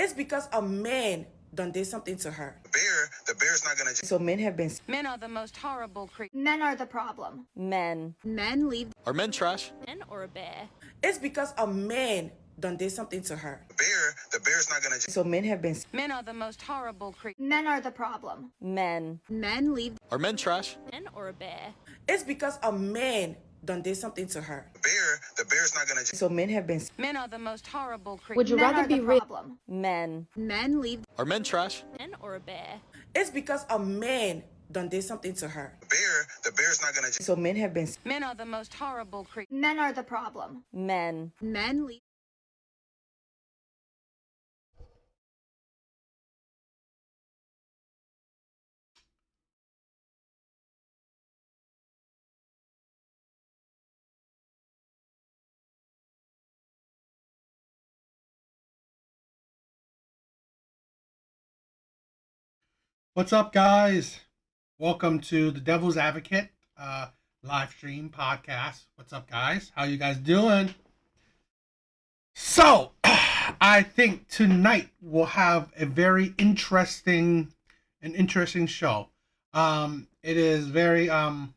It's because a man done did something to her. The bear's not gonna. So men have been. Men are the most horrible creatures. Men are the problem. Men. Men leave. Are men trash? Men or a bear? It's because a man done did something to her. The bear's not gonna. So men have been. Men are the most horrible creatures. Men are the problem. Men. Men leave. Are men trash? Men or a bear? It's because a man done did something to her. The bear's not gonna. So men have been. Men are the most horrible creatures. Would you rather be rich? Problem. Men. Men leave. Are men trash? Men or a bear? It's because a man done did something to her. The bear's not gonna. So men have been. Men are the most horrible creatures. Men are the problem. Men. Men leave. What's up, guys? Welcome to the Devil's Advocate live stream podcast. What's up, guys? How you guys doing? So, I think tonight we'll have a very interesting show. It is very I'll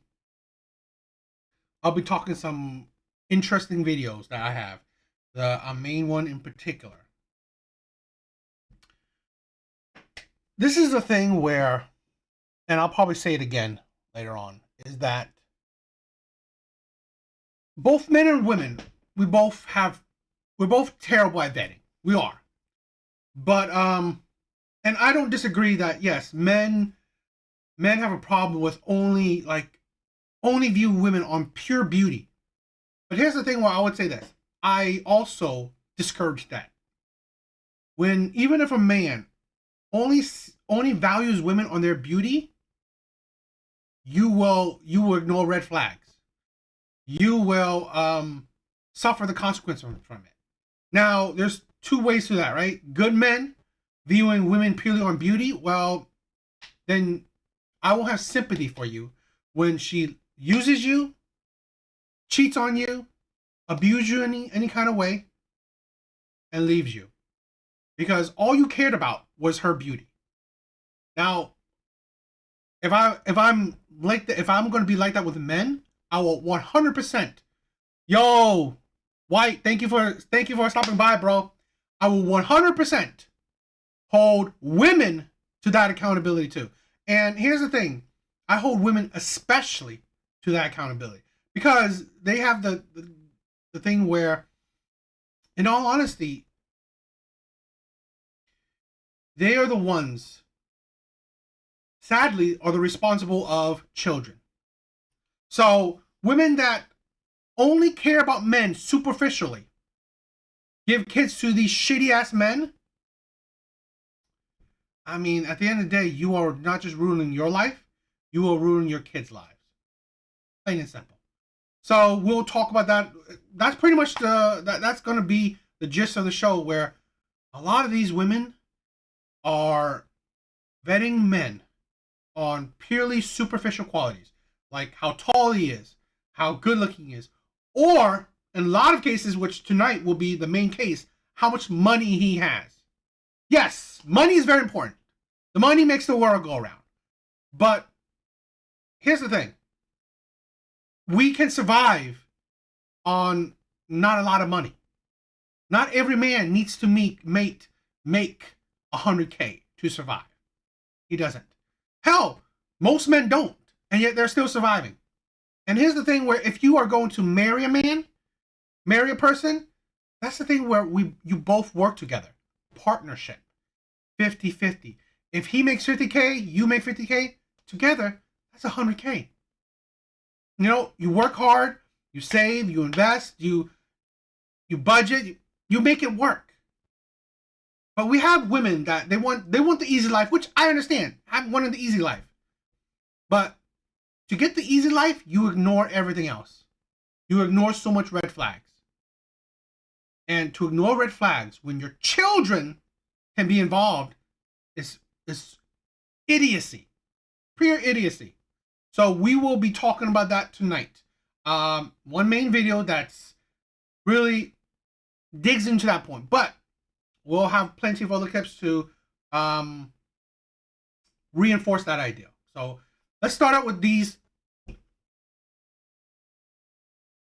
be talking some interesting videos that I have. The main one in particular. This is a thing where, and I'll probably say it again later on, is that both men and women, we're both terrible at vetting. We are. But, and I don't disagree that, yes, men have a problem with only view women on pure beauty. But here's the thing where I would say this. I also discourage that. Even if a man only values women on their beauty, you will ignore red flags. You will suffer the consequence from it. Now, there's two ways to that, right? Good men viewing women purely on beauty, well, then I will have sympathy for you when she uses you, cheats on you, abuses you in any kind of way, and leaves you. Because all you cared about was her beauty. Now, if I'm going to be like that with men, I will 100%. Yo, White, thank you for stopping by, bro. I will 100% hold women to that accountability too. And here's the thing, I hold women especially to that accountability because they have the thing where, in all honesty, they are the ones, sadly, are the responsible of children. So women that only care about men superficially give kids to these shitty ass men. I mean, at the end of the day, you are not just ruining your life, you will ruin your kids' lives. Plain and simple. So we'll talk about that. That's pretty much that's going to be the gist of the show, where a lot of these women are vetting men on purely superficial qualities, like how tall he is, how good looking he is, or in a lot of cases, which tonight will be the main case, how much money he has. Yes, money is very important. The money makes the world go around. But here's the thing. We can survive on not a lot of money. Not every man needs to make 100K to survive. He doesn't. Hell, most men don't, and yet they're still surviving. And here's the thing where if you are going to marry a man, marry a person, that's the thing where you both work together. Partnership. 50-50. If he makes 50K, you make 50K, together, that's 100K. You know, you work hard, you save, you invest, you budget, you make it work. But we have women that they want the easy life, which I understand. I'm wanting the easy life. But to get the easy life, you ignore everything else. You ignore so much red flags. And to ignore red flags when your children can be involved is idiocy. Pure idiocy. So we will be talking about that tonight. One main video that's really digs into that point. But we'll have plenty of other clips to reinforce that idea. So let's start out with these.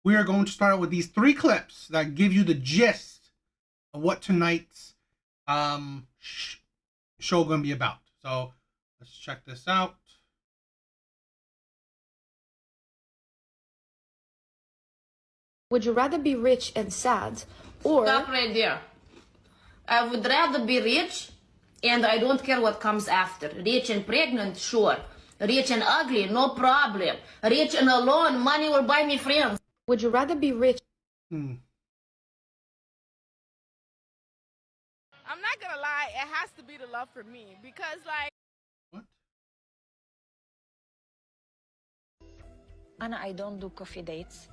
We are going to start out with these 3 clips that give you the gist of what tonight's show going to be about. So let's check this out. Would you rather be rich and sad, or Stop right there. I would rather be rich, and I don't care what comes after. Rich and pregnant, sure. Rich and ugly, no problem. Rich and alone, money will buy me friends. would you rather be rich? Hmm. I'm not gonna lie, it has to be the love for me because, like, What? Anna, I don't do coffee dates.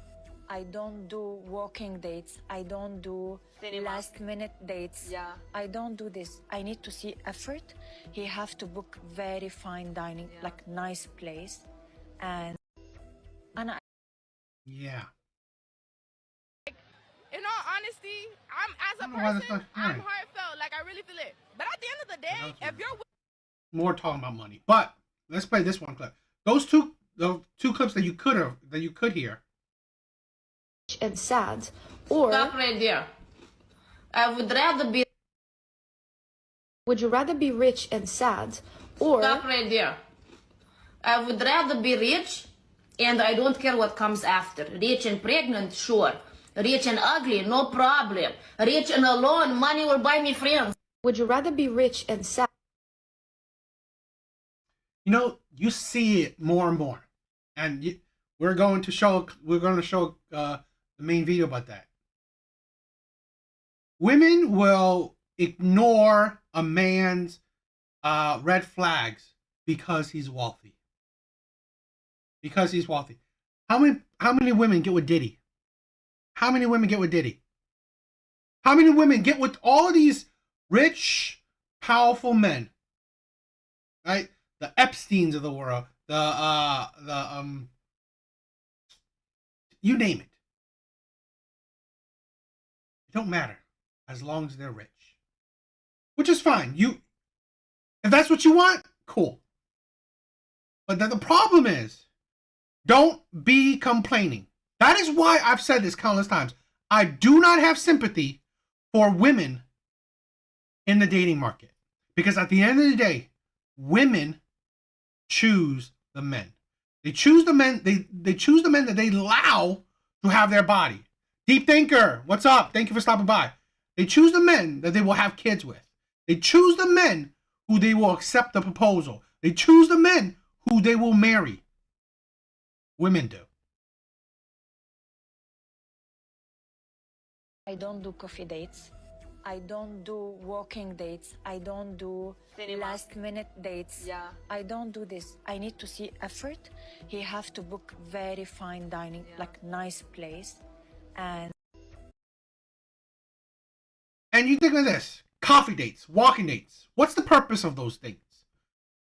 I don't do walking dates. I don't do last minute dates. Yeah. I don't do this. I need to see effort. He have to book very fine dining, like nice place. And Anna, Yeah. in all honesty, I'm as a I don't know why that's person, not I'm fine. heartfelt. Like, I really feel it. But at the end of the day, That's if right. you're More talking about money. But let's play this one clip. Those two clips that you could hear. And sad, or Stop right there. I would rather be. would you rather be rich and sad, or Stop right there. I would rather be rich, and I don't care what comes after. Rich and pregnant, sure. Rich and ugly, no problem. Rich and alone, money will buy me friends. would you rather be rich and sad? You know, you see it more and more, and we're going to show the main video about that. Women will ignore a man's red flags because he's wealthy. Because he's wealthy. How many women get with Diddy? How many women get with Diddy? How many women get with all of these rich, powerful men? Right? The Epsteins of the world, you name it. It don't matter as long as they're rich, which is fine. If that's what you want, cool. But the problem is, don't be complaining. That is why I've said this countless times. I do not have sympathy for women in the dating market, because at the end of the day, women choose the men. They choose the men. They choose the men that they allow to have their body. Deep Thinker, what's up? Thank you for stopping by. They choose the men that they will have kids with. They choose the men who they will accept the proposal. They choose the men who they will marry. Women do. I don't do coffee dates. I don't do walking dates. I don't do last minute dates. Yeah. I don't do this. I need to see effort. He have to book very fine dining, like nice place. And you think of this: coffee dates, walking dates. What's the purpose of those things?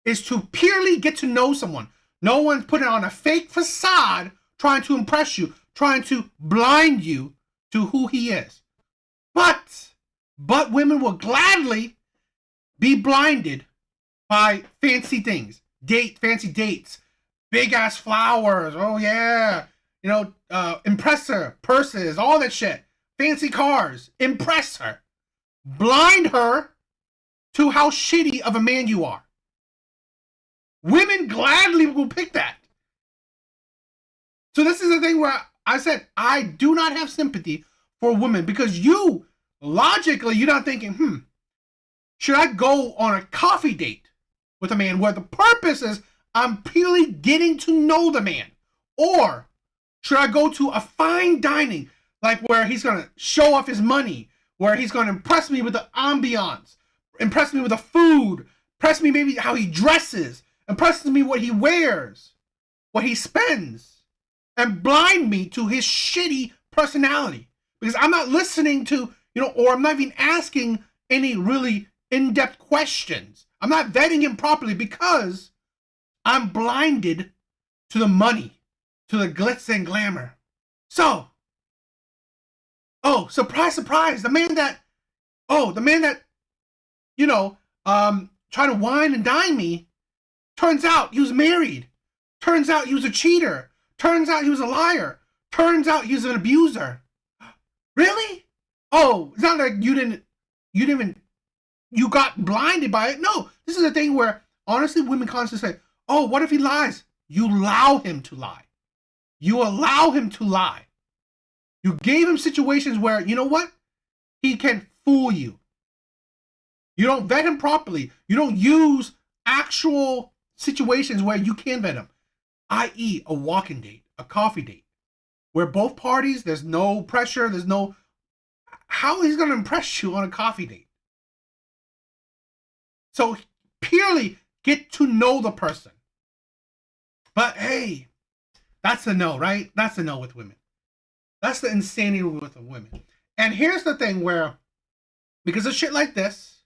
Is to purely get to know someone. No one's putting on a fake facade trying to impress you, trying to blind you to who he is. But women will gladly be blinded by fancy things. Fancy dates, big ass flowers. Oh yeah. Impress her, purses, all that shit. Fancy cars. Impress her. Blind her to how shitty of a man you are. Women gladly will pick that. So this is the thing where I said I do not have sympathy for women, because logically you're not thinking, should I go on a coffee date with a man where the purpose is I'm purely getting to know the man? Or should I go to a fine dining, like where he's going to show off his money, where he's going to impress me with the ambiance, impress me with the food, impress me maybe how he dresses, impress me what he wears, what he spends, and blind me to his shitty personality? Because I'm not listening to, or I'm not even asking any really in-depth questions. I'm not vetting him properly because I'm blinded to the money, to the glitz and glamour. So, surprise, surprise, the man that trying to wine and dine me. Turns out he was married. Turns out he was a cheater. Turns out he was a liar. Turns out he was an abuser. Really? Oh, it's not like you got blinded by it. No, this is a thing where honestly women constantly say, oh, what if he lies? You allow him to lie. You allow him to lie. You gave him situations where, you know what? He can fool you. You don't vet him properly. You don't use actual situations where you can vet him, i.e. a walking date, a coffee date, where both parties, there's no pressure, there's no... How he's going to impress you on a coffee date? So purely get to know the person. But hey, that's a no, right? That's a no with women. That's the insanity with the women. And here's the thing where, because of shit like this,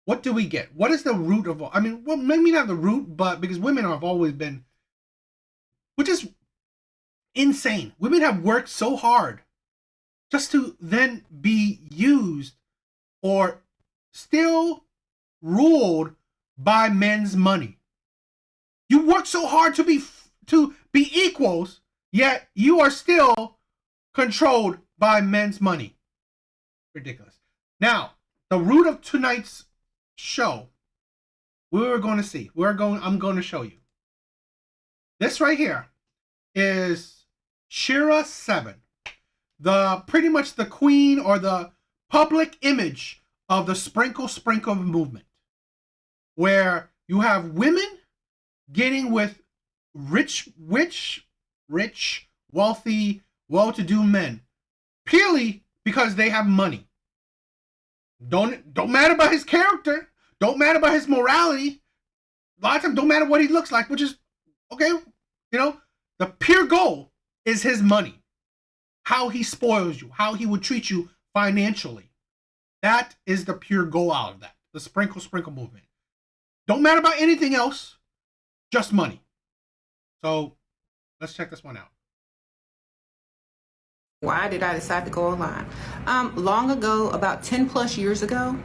what do we get? What is the root of, I mean, well, maybe not the root, but because women have always been, which is insane. Women have worked so hard just to then be used or still ruled by men's money. You work so hard to be equals, yet you are still controlled by men's money. Ridiculous. Now, the root of tonight's show, we're going to see. I'm going to show you. This right here is Shira 7, pretty much the queen or the public image of the sprinkle movement, where you have women getting with rich, wealthy, well-to-do men, purely because they have money. Don't matter about his character. Don't matter about his morality. A lot of times, don't matter what he looks like, which is okay. The pure goal is his money, how he spoils you, how he would treat you financially. That is the pure goal out of that. The sprinkle movement. Don't matter about anything else, just money. So let's check this one out. Why did I decide to go online? Long ago, about 10 plus years ago,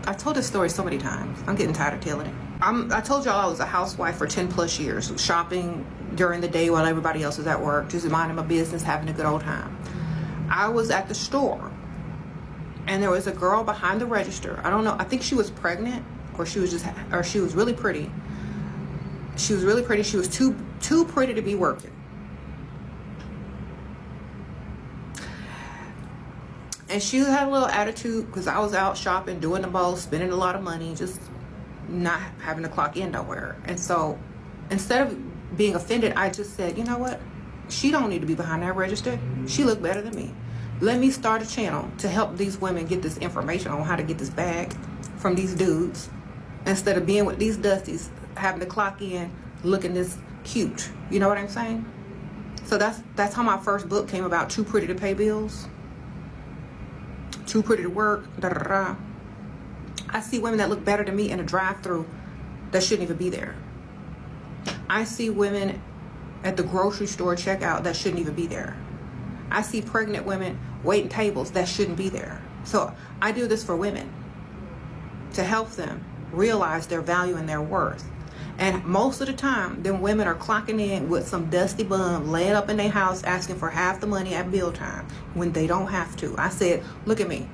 I've told this story so many times. I'm getting tired of telling it. I told y'all I was a housewife for 10 plus years, shopping during the day while everybody else was at work, just minding my business, having a good old time. I was at the store, and there was a girl behind the register. I don't know, I think she was pregnant, or she was really pretty. She was really pretty. She was too pretty to be working. And she had a little attitude because I was out shopping, doing the most, spending a lot of money, just not having to clock in nowhere. And so instead of being offended, I just said, you know what? She don't need to be behind that register. She looked better than me. Let me start a channel to help these women get this information on how to get this bag from these dudes instead of being with these dusties, having to clock in, looking this cute. You know what I'm saying? So that's how my first book came about, Too Pretty to Pay Bills. Too pretty to work. Da, da, da. I see women that look better than me in a drive-thru that shouldn't even be there. I see women at the grocery store checkout that shouldn't even be there. I see pregnant women waiting tables that shouldn't be there. So I do this for women to help them realize their value and their worth. And most of the time, them women are clocking in with some dusty bum laying up in their house asking for half the money at bill time when they don't have to. I said, look at me.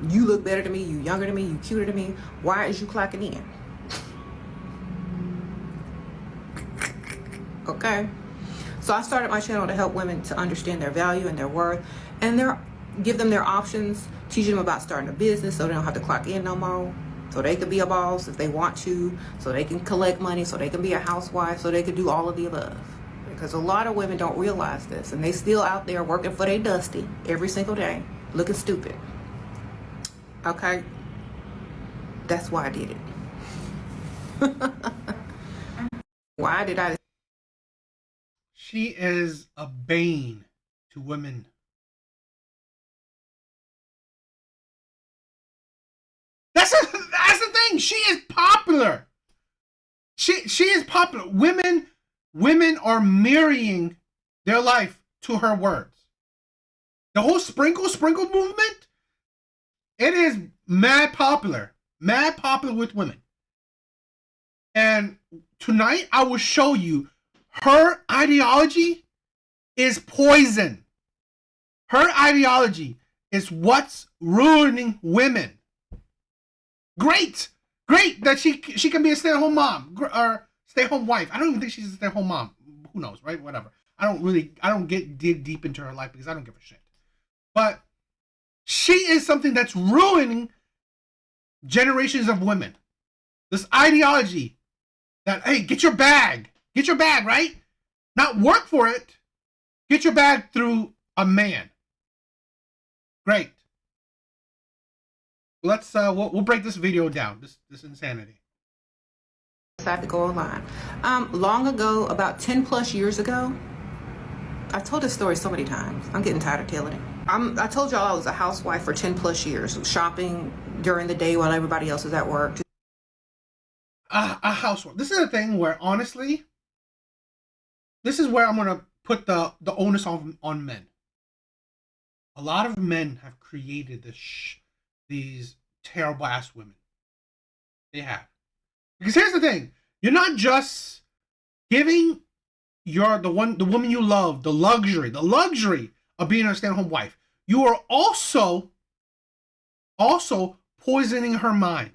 You look better than me. You younger than me. You cuter than me. Why is you clocking in? Okay. So I started my channel to help women to understand their value and their worth, and give them their options, teach them about starting a business so they don't have to clock in no more. So they can be a boss if they want to, so they can collect money, so they can be a housewife, so they can do all of the above. Because a lot of women don't realize this, and they still out there working for their dusty every single day, looking stupid. Okay? That's why I did it. Why did I? She is a bane to women. That's the thing. She is popular. She is popular. Women are marrying their life to her words. The whole sprinkle movement, it is mad popular. mad popular with women. And tonight I will show you her ideology is poison. Her ideology is what's ruining women. Great that she can be a stay-at-home mom or stay-at-home wife. I don't even think she's a stay-at-home mom. Who knows, right? Whatever. I don't dig deep into her life because I don't give a shit. But she is something that's ruining generations of women. This ideology that, hey, get your bag, right? Not work for it. Get your bag through a man. Great. Let's we'll break this video down. This insanity. Decided to go online. Long ago, about 10 plus years ago, I've told this story so many times. I'm getting tired of telling it. I told y'all I was a housewife for 10 plus years, shopping during the day while everybody else is at work. A housewife. This is a thing where, honestly, this is where I'm gonna put the onus on men. A lot of men have created these terrible ass women. They have. Because here's the thing: you're not just giving the woman you love the luxury of being a stay-at-home wife. You are also poisoning her mind.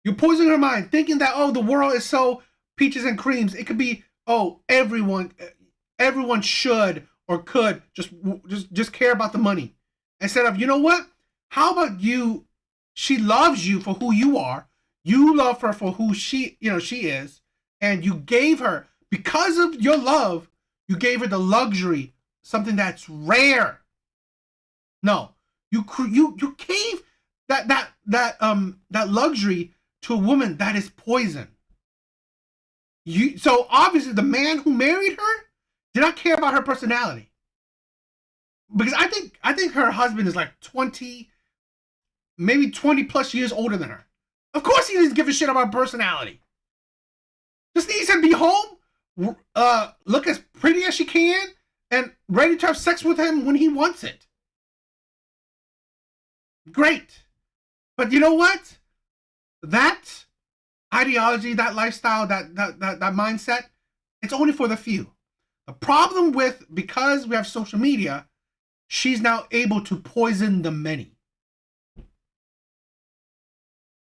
You're poisoning her mind, thinking that, oh, the world is so peaches and creams. It could be, oh, everyone should or could just care about the money, instead of, you know what? How about you? She loves you for who you are. You love her for who she is, and you gave her, because of your love, you gave her the luxury, something that's rare. No, you gave that luxury to a woman that is poison. So obviously the man who married her did not care about her personality, because I think her husband is like 20, maybe 20 plus years older than her. Of course he doesn't give a shit about her personality. Just needs to be home, look as pretty as she can, and ready to have sex with him when he wants it. Great. But you know what? That ideology, that lifestyle, that mindset, it's only for the few. The problem because we have social media, she's now able to poison the many.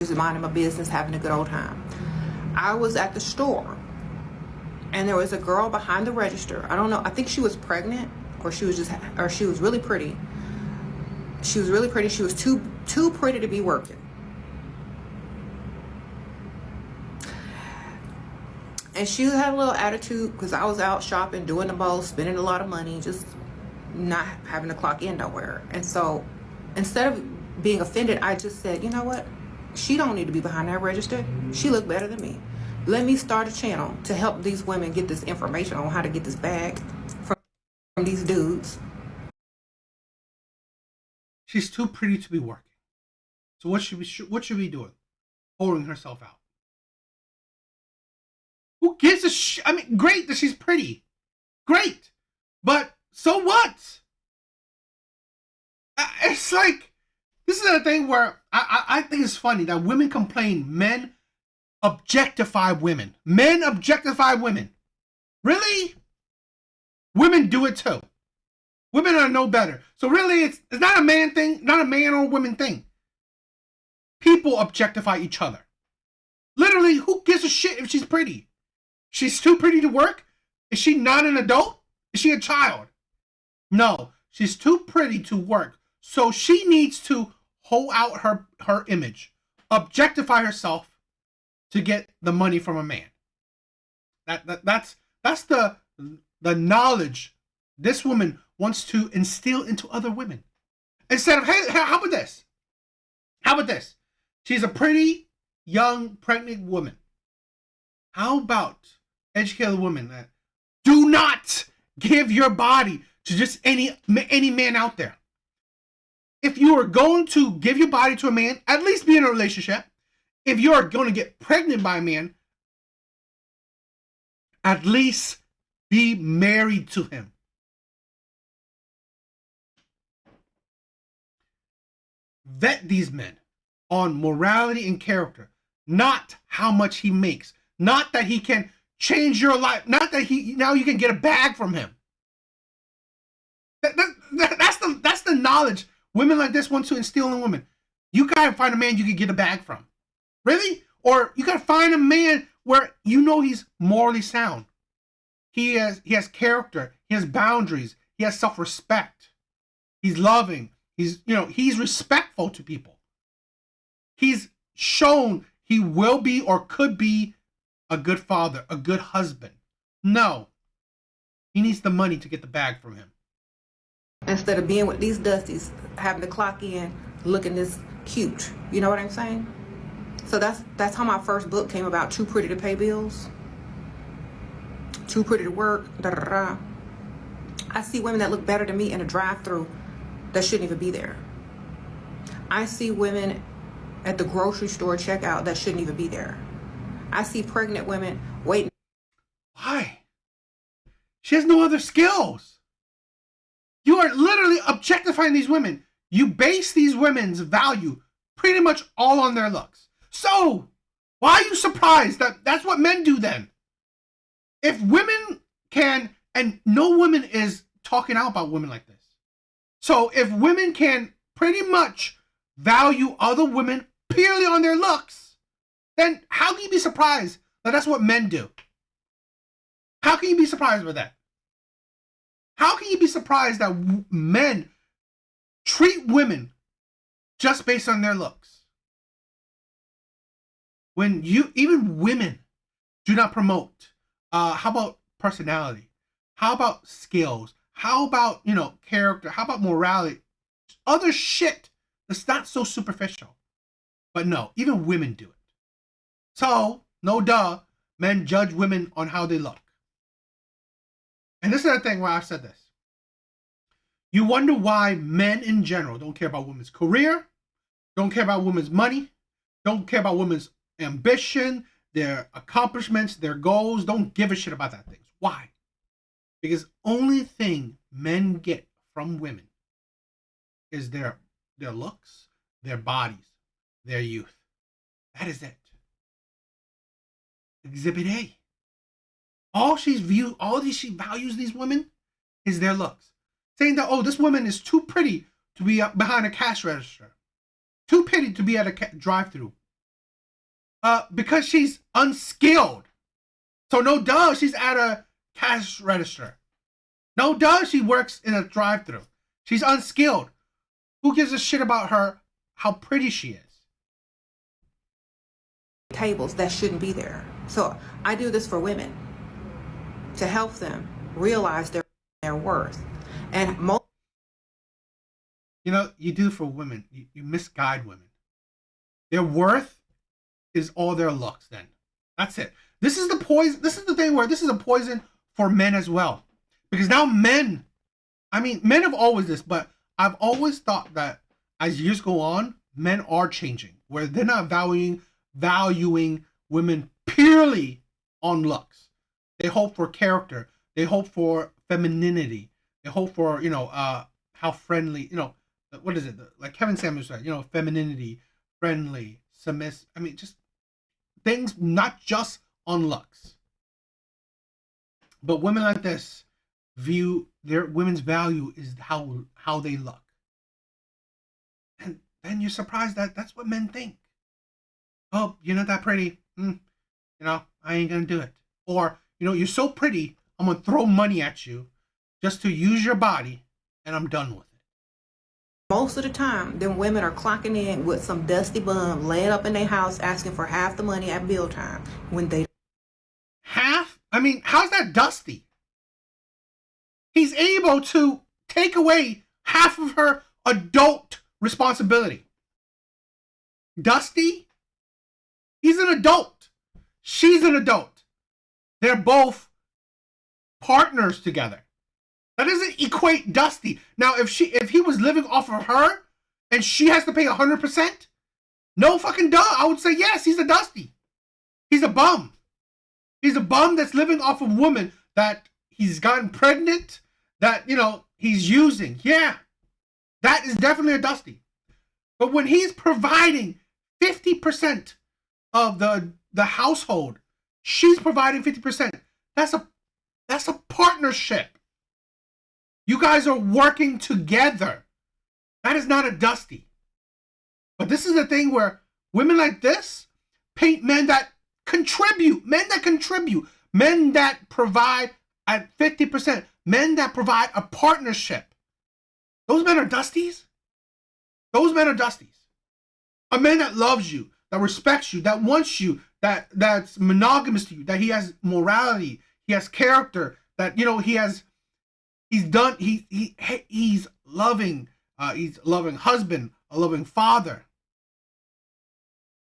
Just minding my business, having a good old time. I was at the store, and there was a girl behind the register. I don't know. I think she was pregnant, or she was really pretty. She was really pretty. She was too pretty to be working. And she had a little attitude because I was out shopping, doing the most, spending a lot of money, just not having to clock in nowhere. And so instead of being offended, I just said, you know what? She don't need to be behind that register. She looked better than me. Let me start a channel to help these women get this information on how to get this bag from these dudes. She's too pretty to be working. So what should we be doing? Holding herself out. Who gives a shit? I mean, great that she's pretty. Great. But so what? It's like, this is a thing where I think it's funny that women complain men objectify women. Men objectify women. Really? Women do it too. Women are no better. So really, it's not a man thing, not a man or a woman thing. People objectify each other. Literally, who gives a shit if she's pretty? She's too pretty to work? Is she not an adult? Is she a child? No, she's too pretty to work. So she needs to hold out her image, objectify herself to get the money from a man. That's the knowledge this woman wants to instill into other women. Instead of, hey, how about this? How about this? She's a pretty, young, pregnant woman. How about educate a woman that do not give your body to just any man out there. If you are going to give your body to a man, at least be in a relationship. If you are going to get pregnant by a man, at least be married to him. Vet these men. on morality and character, not how much he makes, not that he can change your life, not that now you can get a bag from him. That's the knowledge women like this want to instill in women. You gotta find a man you can get a bag from. Really? Or you gotta find a man where you know he's morally sound. He has character, he has boundaries, he has self-respect. He's loving, he's respectful to people. He's shown he will be or could be a good father, a good husband. No. He needs the money to get the bag from him. Instead of being with these dusties, having to clock in, looking this cute. You know what I'm saying? So that's how my first book came about. Too Pretty to Pay Bills. Too Pretty to Work. Da, da, da. I see women that look better than me in a drive-thru that shouldn't even be there. I see women at the grocery store checkout that shouldn't even be there. I see pregnant women waiting. Why? She has no other skills. You are literally objectifying these women. You base these women's value pretty much all on their looks. So, why are you surprised that that's what men do then? If women can, and no woman is talking out about women like this. So, if women can pretty much value other women purely on their looks, then how can you be surprised that that's what men do? How can you be surprised with that? How can you be surprised that men treat women just based on their looks? When even women do not promote, how about personality? How about skills? How about, character? How about morality? Other shit that's not so superficial. But no, even women do it. So, no duh, men judge women on how they look. And this is the thing where I've said this. You wonder why men in general don't care about women's career, don't care about women's money, don't care about women's ambition, their accomplishments, their goals, don't give a shit about that things. Why? Because only thing men get from women is their looks, their bodies, their youth. That is it. Exhibit A. All she values these women is their looks. Saying that, oh, this woman is too pretty to be behind a cash register. Too pretty to be at a drive-thru. Because she's unskilled. So no duh, she's at a cash register. No duh, she works in a drive-thru. She's unskilled. Who gives a shit about her, how pretty she is? Tables that shouldn't be there. So I do this for women to help them realize their worth. And you do for women. You misguide women. Their worth is all their looks then. That's it. This is the poison. This is the thing where this is a poison for men as well. Because now men have always this, but I've always thought that as years go on, men are changing. Where they're not valuing women purely on looks. They hope for character. They hope for femininity. They hope for, how friendly, what is it? Like Kevin Samuels said, femininity, friendly, submissive. Just things not just on looks. But women like this view their women's value is how they look. And then you're surprised that that's what men think. Oh, you're not that pretty. I ain't gonna do it. Or, you're so pretty, I'm gonna throw money at you just to use your body, and I'm done with it. Most of the time, them women are clocking in with some dusty bum laying up in their house asking for half the money at bill time when they... Half? How's that dusty? He's able to take away half of her adult responsibility. Dusty? He's an adult. She's an adult. They're both partners together. That doesn't equate dusty. Now, if he was living off of her and she has to pay 100%, no fucking duh. I would say yes, he's a dusty. He's a bum. He's a bum that's living off of women that he's gotten pregnant, that, he's using. Yeah, that is definitely a dusty. But when he's providing 50% of the household. She's providing 50%. That's a partnership. You guys are working together. That is not a Dusty. But this is the thing where women like this paint men that contribute, men that provide at 50%, men that provide a partnership. Those men are Dusties. Those men are Dusties. A man that loves you, that respects you, that wants you, that's monogamous to you, that he has morality, he has character, that, you know, he's loving husband, a loving father.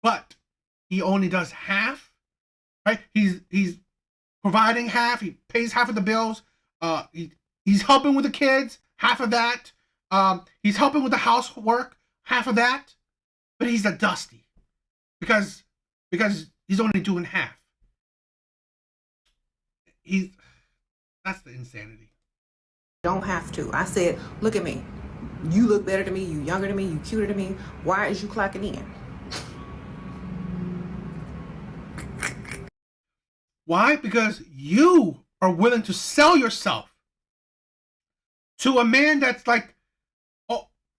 But he only does half, right? He's providing half, he pays half of the bills, he's helping with the kids, half of that, he's helping with the housework, half of that, but he's a Dusty because he's only doing half. That's the insanity. Don't have to. I said, look at me. You look better than me. You younger than me. You cuter than me. Why is you clocking in? Why? Because you are willing to sell yourself to a man that's like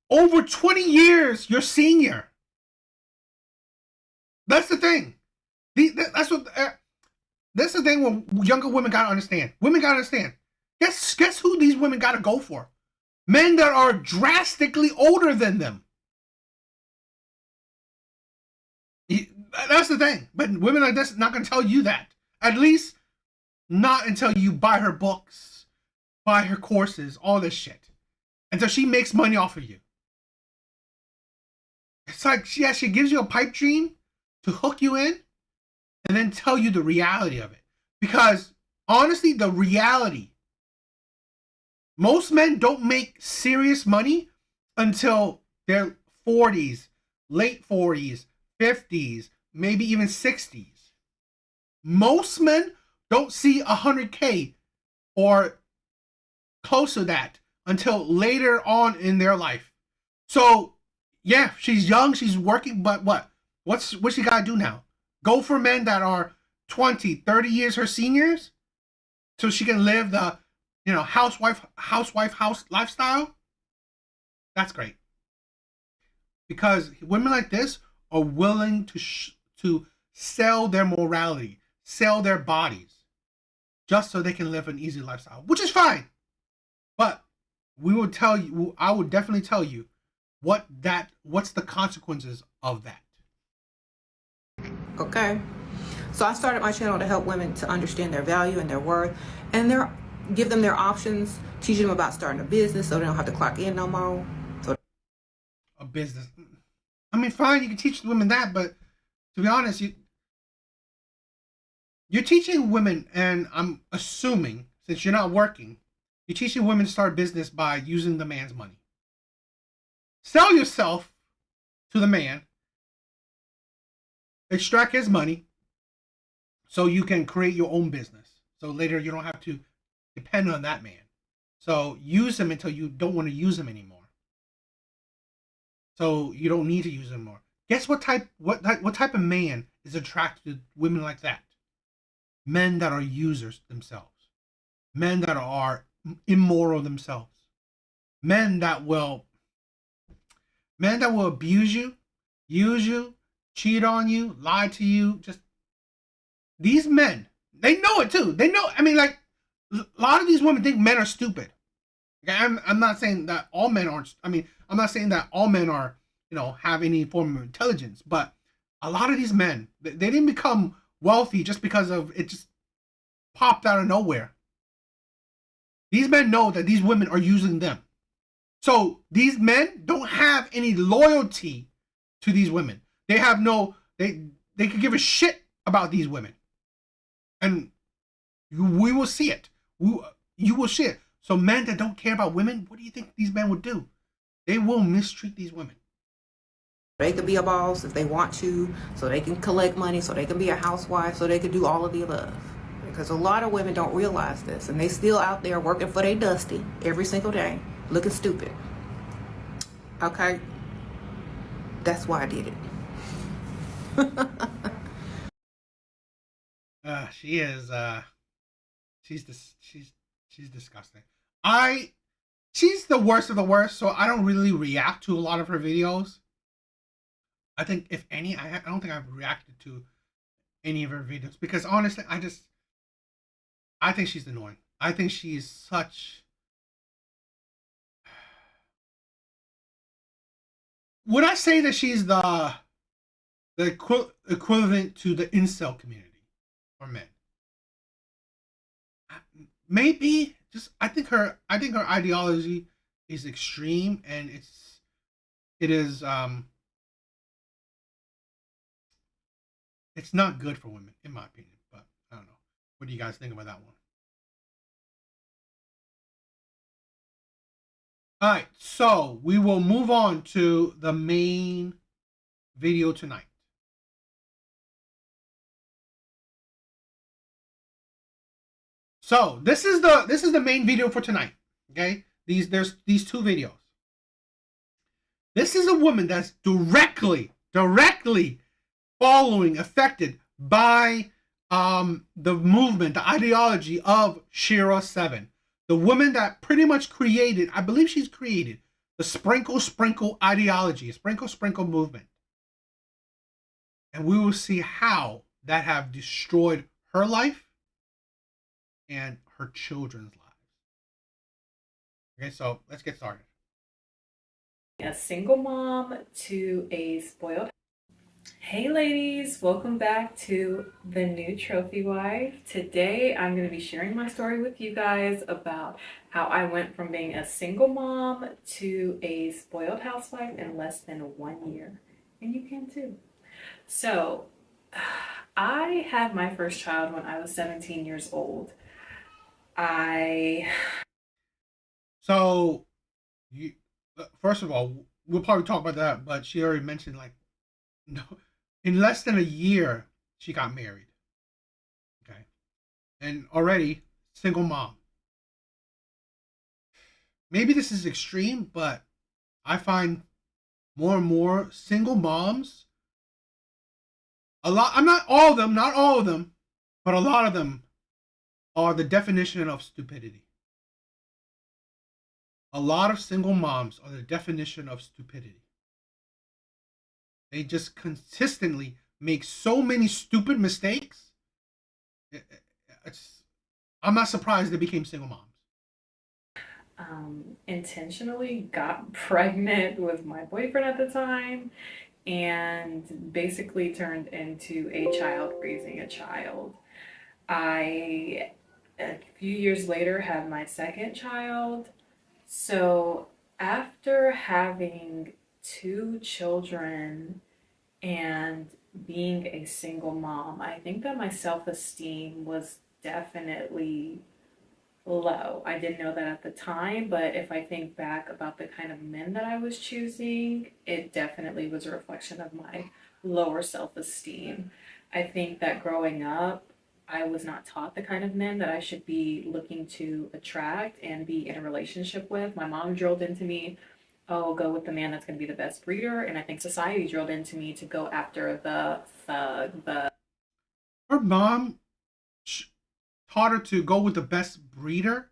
over 20 years your senior. That's the thing. That's the thing when younger women gotta understand. Women gotta understand. Guess who these women gotta go for? Men that are drastically older than them. That's the thing. But women like this not gonna tell you that. At least not until you buy her books, buy her courses, all this shit. Until she makes money off of you. It's like she gives you a pipe dream to hook you in and then tell you the reality of it. Because honestly, the reality, most men don't make serious money until their 40s, late 40s, 50s, maybe even 60s. Most men don't see 100K or close to that until later on in their life. So yeah, she's young, she's working, but what's she gotta do now? Go for men that are 20, 30 years her seniors so she can live the, you know, house lifestyle? That's great. Because women like this are willing to sell their morality, sell their bodies, just so they can live an easy lifestyle, which is fine. But I would definitely tell you what's the consequences of that. Okay. So I started my channel to help women to understand their value and their worth, and give them their options, teach them about starting a business so they don't have to clock in no more. A business. I mean, fine, you can teach women that, but to be honest, you're teaching women, and I'm assuming, since you're not working, you're teaching women to start a business by using the man's money. Sell yourself to the man, extract his money, so you can create your own business. So later you don't have to depend on that man. So use him until you don't want to use him anymore. So you don't need to use him more. Guess what type of man is attracted to women like that? Men that are users themselves. Men that are immoral themselves. Men that will abuse you, use you, cheat on you, lie to you. Just these men, they know it too. They know. I mean, like, a lot of these women think men are stupid. Okay, I'm not saying that all men aren't. I mean, I'm not saying that all men are, you know, have any form of intelligence. But a lot of these men, they didn't become wealthy just because of it. Just popped out of nowhere. These men know that these women are using them. So these men don't have any loyalty to these women. They have no, they could give a shit about these women. And we will see it. You will see it. So men that don't care about women, what do you think these men would do? They will mistreat these women. They could be a boss if they want to, so they can collect money, so they can be a housewife, so they could do all of the above. Because a lot of women don't realize this, and they still out there working for their Dusty every single day, looking stupid. Okay? That's why I did it. She is she's disgusting. She's the worst of the worst, so I don't really react to a lot of her videos. I think if any, I don't think I've reacted to any of her videos because honestly, I think she's annoying. I think she's such. Would I say that she's the equivalent to the incel community for men? Maybe. Just I think her ideology is extreme, and it is it's not good for women, in my opinion. But I don't know. What do you guys think about that one? All right, so we will move on to the main video tonight. So this is the main video for tonight. Okay, there's these two videos. This is a woman that's directly affected by the movement, the ideology of Shera 7. The woman that pretty much created, I believe she's created the sprinkle ideology, sprinkle movement. And we will see how that have destroyed her life and her children's lives. Okay, so let's get started. A single mom to a spoiled. Hey ladies, welcome back to the new Trophy Wife. Today I'm going to be sharing my story with you guys about how I went from being a single mom to a spoiled housewife in less than 1 year. And you can too. So I had my first child when I was 17 years old. So you first of all, we'll probably talk about that, but she already mentioned like no, in less than a year she got married. Okay. And already single mom. Maybe this is extreme, but I find more and more single moms, not all of them, but a lot of them are the definition of stupidity. A lot of single moms are the definition of stupidity. They just consistently make so many stupid mistakes. I'm not surprised they became single moms. Intentionally got pregnant with my boyfriend at the time and basically turned into a child raising a child. A few years later had my second child. So after having 2 children and being a single mom, I think that my self-esteem was definitely low. I didn't know that at the time, but if I think back about the kind of men that I was choosing, it definitely was a reflection of my lower self-esteem. I think that growing up, I was not taught the kind of men that I should be looking to attract and be in a relationship with. My mom drilled into me, oh, go with the man that's going to be the best breeder. And I think society drilled into me to go after the thug, Her mom taught her to go with the best breeder.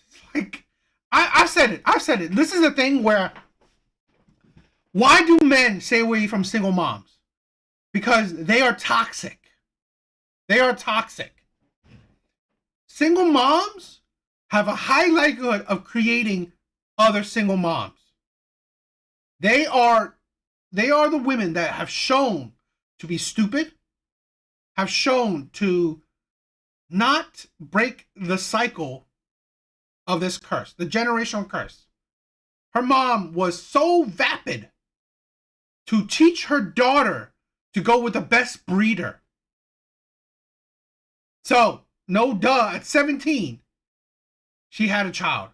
It's like, I've said it. This is a thing where, why do men stay away from single moms? Because they are toxic. They are toxic. Single moms have a high likelihood of creating other single moms. They are the women that have shown to be stupid, have shown to not break the cycle of this curse, the generational curse. Her mom was so vapid to teach her daughter to go with the best breeder. So, no duh, at 17, she had a child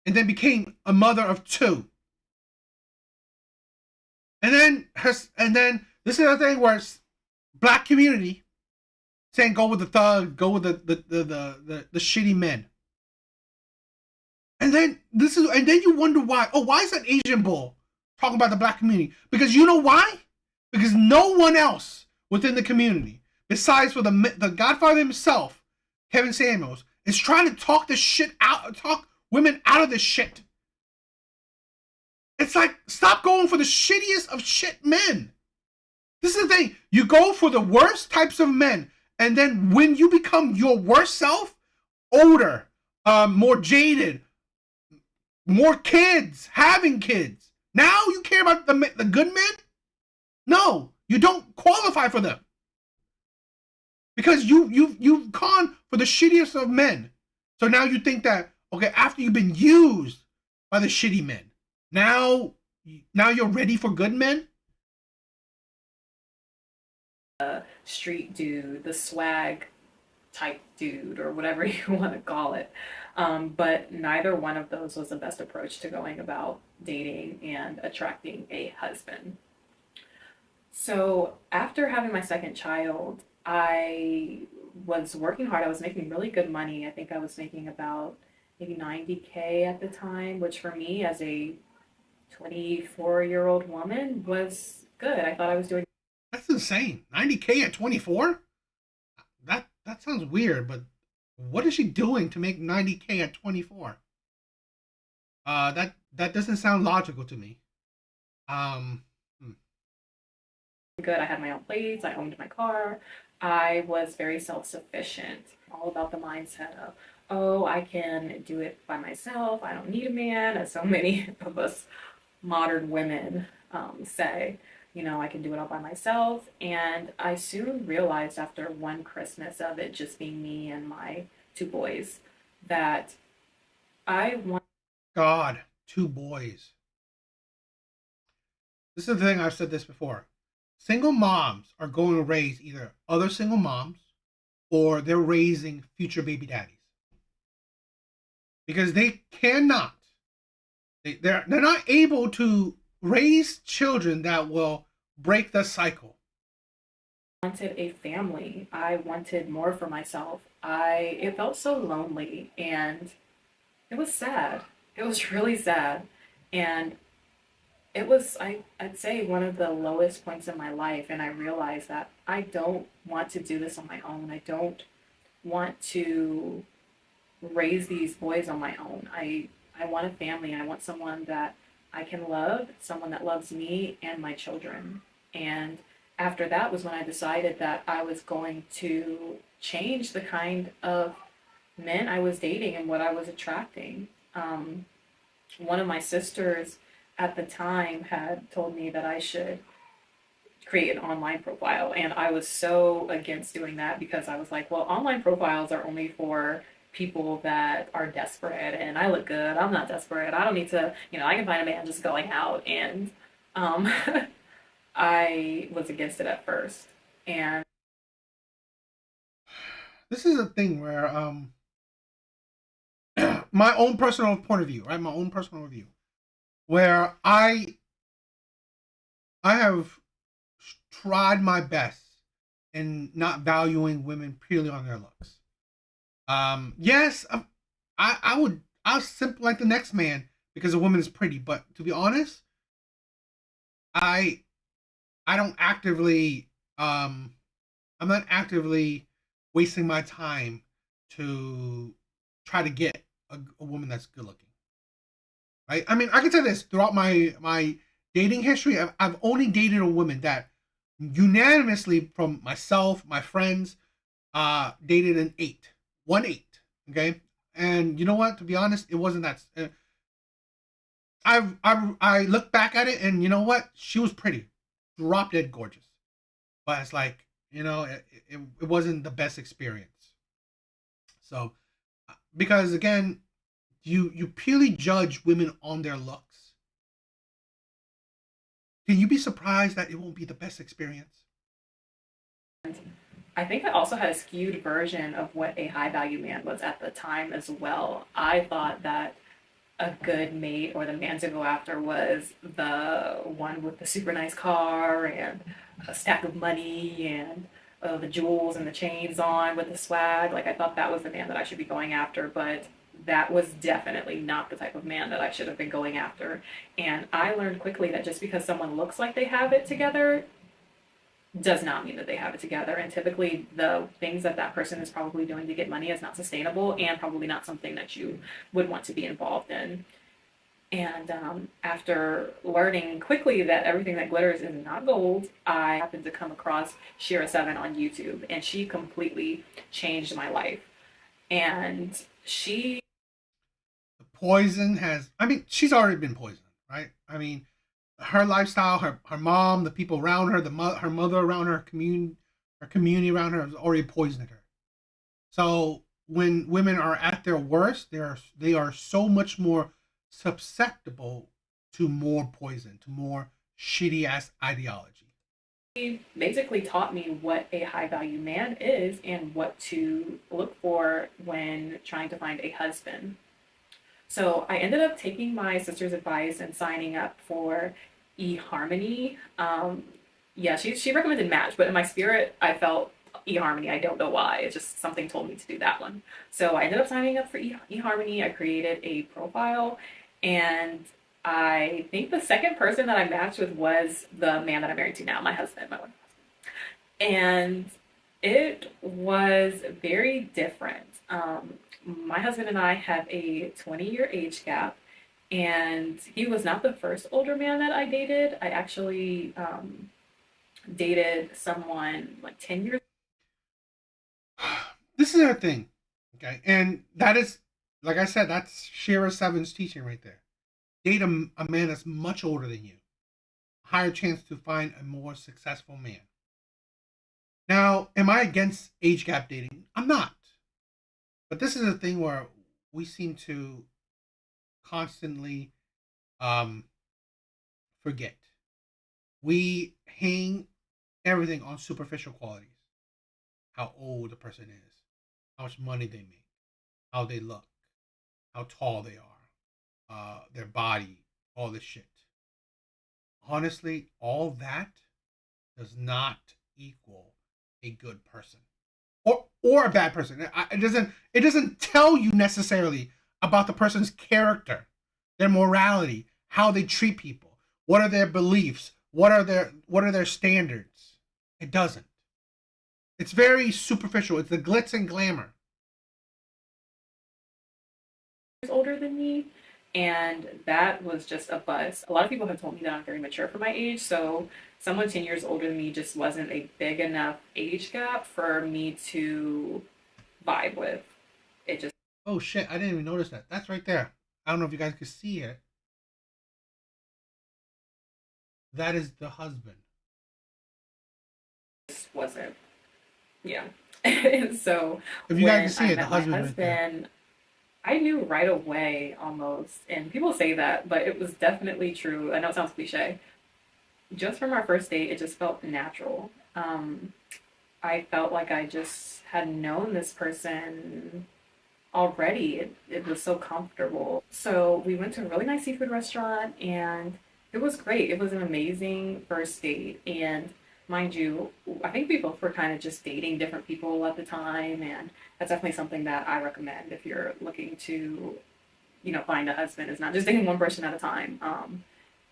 and then became a mother of 2. And then this is the thing where it's black community saying go with the thug, go with the shitty men. And then you wonder why. Oh, why is an Asian bull talking about the black community. Because you know why? Because no one else within the community, besides for the Godfather himself, Kevin Samuels, is trying to talk women out of this shit. It's like, stop going for the shittiest of shit men. This is the thing. You go for the worst types of men, and then when you become your worst self, older, more jaded, more kids, having kids, now you care about the good men? No, you don't qualify for them. Because you've gone for the shittiest of men. So now you think that, okay, after you've been used by the shitty men, now you're ready for good men? Street dude, the swag type dude, or whatever you want to call it. But neither one of those was the best approach to going about dating and attracting a husband. So after having my second child, I was working hard. I was making really good money. I think I was making about maybe $90K at the time, which for me as a 24-year-old woman was good. I thought I was doing. That's insane. 90K at 24? That sounds weird, but what is she doing to make 90K at 24? That doesn't sound logical to me. Good. I had my own place. I owned my car. I was very self-sufficient. All about the mindset of, oh, I can do it by myself. I don't need a man, as so many of us modern women say. You know, I can do it all by myself. And I soon realized after one Christmas of it just being me and my two boys that I want. God, two boys. This is the thing, I've said this before. Single moms are going to raise either other single moms or they're raising future baby daddies. Because they cannot. They're not able to raise children that will break the cycle. I wanted a family. I wanted more for myself. It felt so lonely, and it was sad. It was really sad. And it was, I'd say, one of the lowest points in my life, and I realized that I don't want to do this on my own. I don't want to raise these boys on my own. I want a family. I want someone that I can love, someone that loves me and my children. And after that was when I decided that I was going to change the kind of men I was dating and what I was attracting. One of my sisters at the time had told me that I should create an online profile, and I was so against doing that because I was like, well, online profiles are only for people that are desperate, and I look good. I'm not desperate. I don't need to, I can find a man just going out. And I was against it at first. And this is a thing where my own personal point of view, right? My own personal review, where I have tried my best in not valuing women purely on their looks. Yes, I'll simp like the next man because a woman is pretty, but to be honest, I don't actively, I'm not actively wasting my time to try to get a woman that's good looking. Right? I mean, I can say this throughout my dating history, I've only dated a woman that unanimously from myself, my friends, dated an 8. 1-8, okay? And you know what? To be honest, it wasn't that. I look back at it, and you know what? She was pretty, drop dead gorgeous, but it's like, it wasn't the best experience. So, because again, you purely judge women on their looks. Can you be surprised that it won't be the best experience? I think I also had a skewed version of what a high value man was at the time as well. I thought that a good mate or the man to go after was the one with the super nice car and a stack of money and the jewels and the chains on with the swag. Like, I thought that was the man that I should be going after, but that was definitely not the type of man that I should have been going after. And I learned quickly that just because someone looks like they have it together does not mean that they have it together. And typically the things that that person is probably doing to get money is not sustainable and probably not something that you would want to be involved in. And after learning quickly that everything that glitters is not gold, I happened to come across Shira7 on YouTube, and she completely changed my life. And she... The poison has, I mean, she's already been poisoned, right? I mean, her lifestyle, her mom, the people around her, her mother around her, community around her has already poisoned her. So when women are at their worst, they are so much more susceptible to more poison, to more shitty ass ideology. He basically taught me what a high value man is and what to look for when trying to find a husband. So I ended up taking my sister's advice and signing up for eHarmony. Yeah, she recommended Match, but in my spirit I felt eHarmony. I don't know why. It's just something told me to do that one. So I ended up signing up for eHarmony. I created a profile, and I think the second person that I matched with was the man that I'm married to now, my husband, my wife. And it was very different. My husband and I have a 20-year age gap, and he was not the first older man that I dated. I actually dated someone like 10 years. This is her thing, okay? And that is, like I said, that's Shira7's teaching right there. Date a man that's much older than you. Higher chance to find a more successful man. Now, am I against age gap dating? I'm not. But this is a thing where we seem to constantly forget. We hang everything on superficial qualities. How old the person is, how much money they make, how they look, how tall they are, their body, all this shit. Honestly, all that does not equal a good person or a bad person. It doesn't tell you necessarily about the person's character, their morality, how they treat people, what are their beliefs, what are their standards. It doesn't. It's very superficial. It's the glitz and glamour. Older than me, and that was just a buzz. A lot of people have told me that I'm very mature for my age, so someone 10 years older than me just wasn't a big enough age gap for me to vibe with. It just... Oh shit, I didn't even notice that. That's right there. I don't know if you guys can see it. That is the husband. Wasn't. Yeah. So if you guys can see it, the husband right there. I knew right away almost, and people say that, but it was definitely true. I know it sounds cliche. Just from our first date, it just felt natural. I felt like I just had known this person already. It was so comfortable. So we went to a really nice seafood restaurant, and it was great. It was an amazing first date, and mind you, I think we both were kind of just dating different people at the time, and that's definitely something that I recommend if you're looking to, find a husband. Is not just dating one person at a time.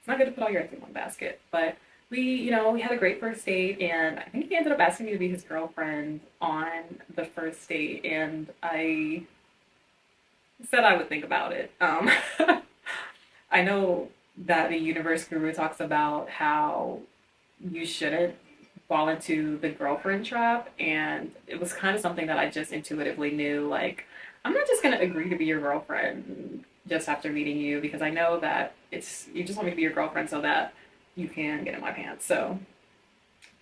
It's not good to put all your eggs in one basket. But we had a great first date, and I think he ended up asking me to be his girlfriend on the first date, and I said I would think about it. I know that the universe guru talks about how you shouldn't fall into the girlfriend trap, and it was kind of something that I just intuitively knew, like, I'm not just going to agree to be your girlfriend just after meeting you, because I know that you just want me to be your girlfriend so that you can get in my pants. So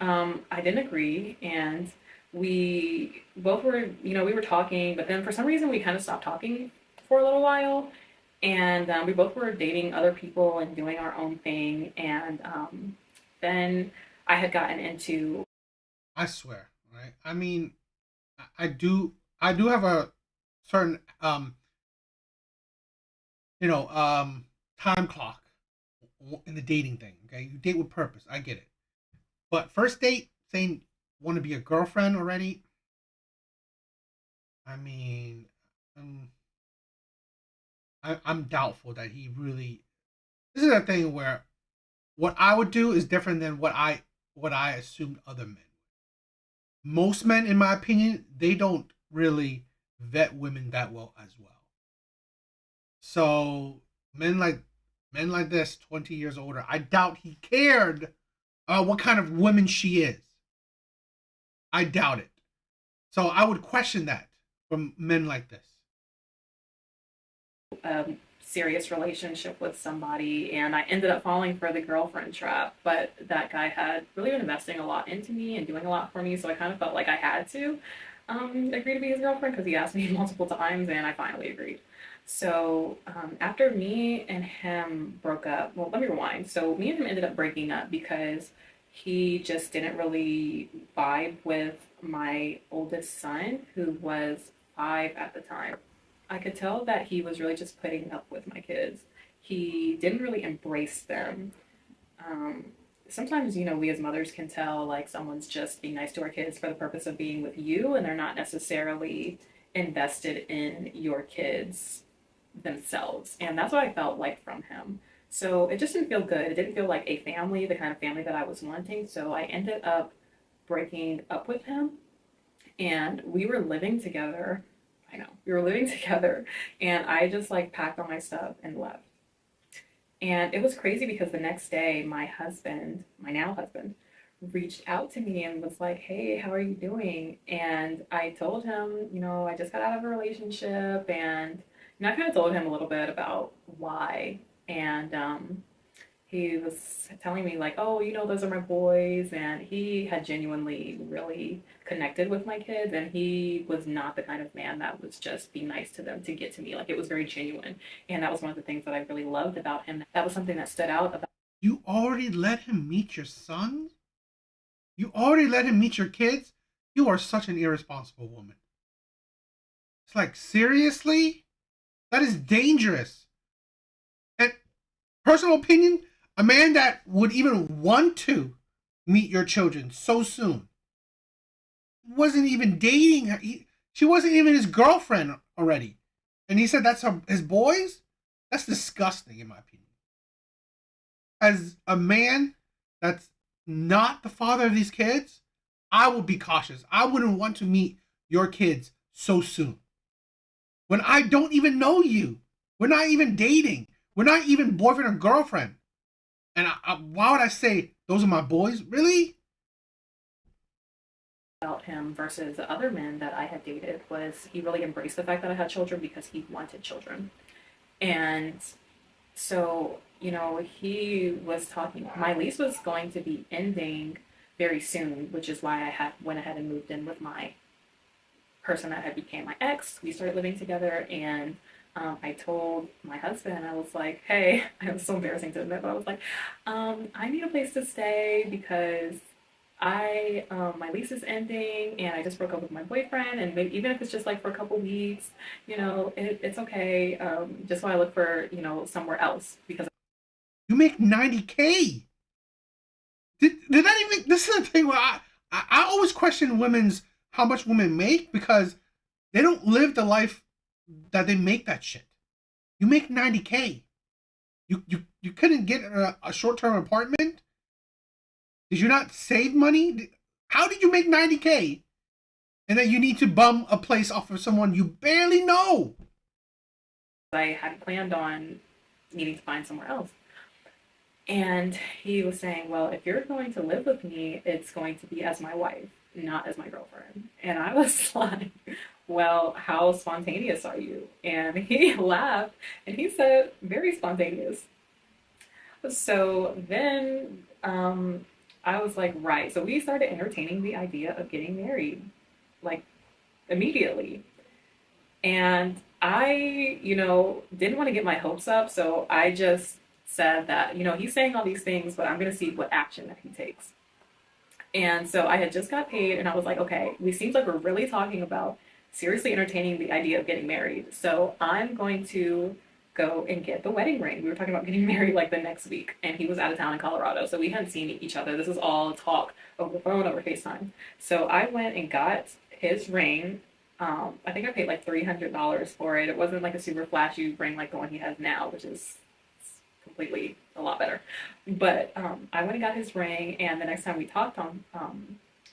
I didn't agree, and we both were, we were talking, but then for some reason we kind of stopped talking for a little while, and we both were dating other people and doing our own thing, and then I had gotten into... I swear, right? I mean, I do have a certain, time clock in the dating thing, okay? You date with purpose, I get it. But first date, saying want to be a girlfriend already, I mean, I'm doubtful that he really. This is a thing where what I would do is different than what I assumed other men. Most men, in my opinion, they don't really vet women that well as well. So men like this, 20 years older, I doubt he cared what kind of woman she is. I doubt it. So I would question that from men like this. Serious relationship with somebody, and I ended up falling for the girlfriend trap, but that guy had really been investing a lot into me and doing a lot for me, so I kind of felt like I had to agree to be his girlfriend because he asked me multiple times and I finally agreed. So after me and him broke up, well, let me rewind. So me and him ended up breaking up because he just didn't really vibe with my oldest son, who was 5 at the time. I could tell that he was really just putting up with my kids. He didn't really embrace them. Sometimes, we as mothers can tell like someone's just being nice to our kids for the purpose of being with you, and they're not necessarily invested in your kids themselves. And that's what I felt like from him. So it just didn't feel good. It didn't feel like a family, the kind of family that I was wanting. So I ended up breaking up with him, and we were living together. I know, we were living together, and I just like packed all my stuff and left. And it was crazy because the next day, my now husband, reached out to me and was like, hey, how are you doing? And I told him, I just got out of a relationship, and I kind of told him a little bit about why. And he was telling me like, oh, those are my boys. And he had genuinely really connected with my kids. And he was not the kind of man that was just be nice to them to get to me. Like, it was very genuine. And that was one of the things that I really loved about him. That was something that stood out about. You already let him meet your sons? You already let him meet your kids? You are such an irresponsible woman. It's like, seriously? That is dangerous. And personal opinion, a man that would even want to meet your children so soon wasn't even dating her. She wasn't even his girlfriend already. And he said that's his boys? That's disgusting, in my opinion. As a man that's not the father of these kids, I would be cautious. I wouldn't want to meet your kids so soon. When I don't even know you. We're not even dating. We're not even boyfriend or girlfriend. And why would I say, those are my boys? Really? About him versus the other men that I had dated was he really embraced the fact that I had children because he wanted children. And so, he was talking, my lease was going to be ending very soon, which is why I went ahead and moved in with my person that had became my ex. We started living together, and I told my husband, I was like, hey, it was so embarrassing to admit, but I was like, I need a place to stay because my lease is ending and I just broke up with my boyfriend, and maybe even if it's just like for a couple weeks, it's okay. Just so I look for, somewhere else, because you make $90K. Did that even, this is the thing where I always question how much women make, because they don't live the life that they make that shit. You make $90K. You couldn't get a short-term apartment? Did you not save money? How did you make $90K? And then you need to bum a place off of someone you barely know. I had planned on needing to find somewhere else. And he was saying, well, if you're going to live with me, it's going to be as my wife, not as my girlfriend. And I was like, well, how spontaneous are you? And he laughed and he said, very spontaneous. So then I was like, right. So we started entertaining the idea of getting married, like immediately. And I, didn't want to get my hopes up. So I just said that, he's saying all these things, but I'm going to see what action that he takes. And so I had just got paid, and I was like, okay, it seems like we're really talking about seriously entertaining the idea of getting married. So I'm going to go and get the wedding ring. We were talking about getting married like the next week, and he was out of town in Colorado, so we hadn't seen each other. This is all talk over the phone, over FaceTime. So I went and got his ring I think I paid like $300 for it. It wasn't like a super flashy ring like the one he has now, which is completely a lot better. But I went and got his ring, and the next time we talked on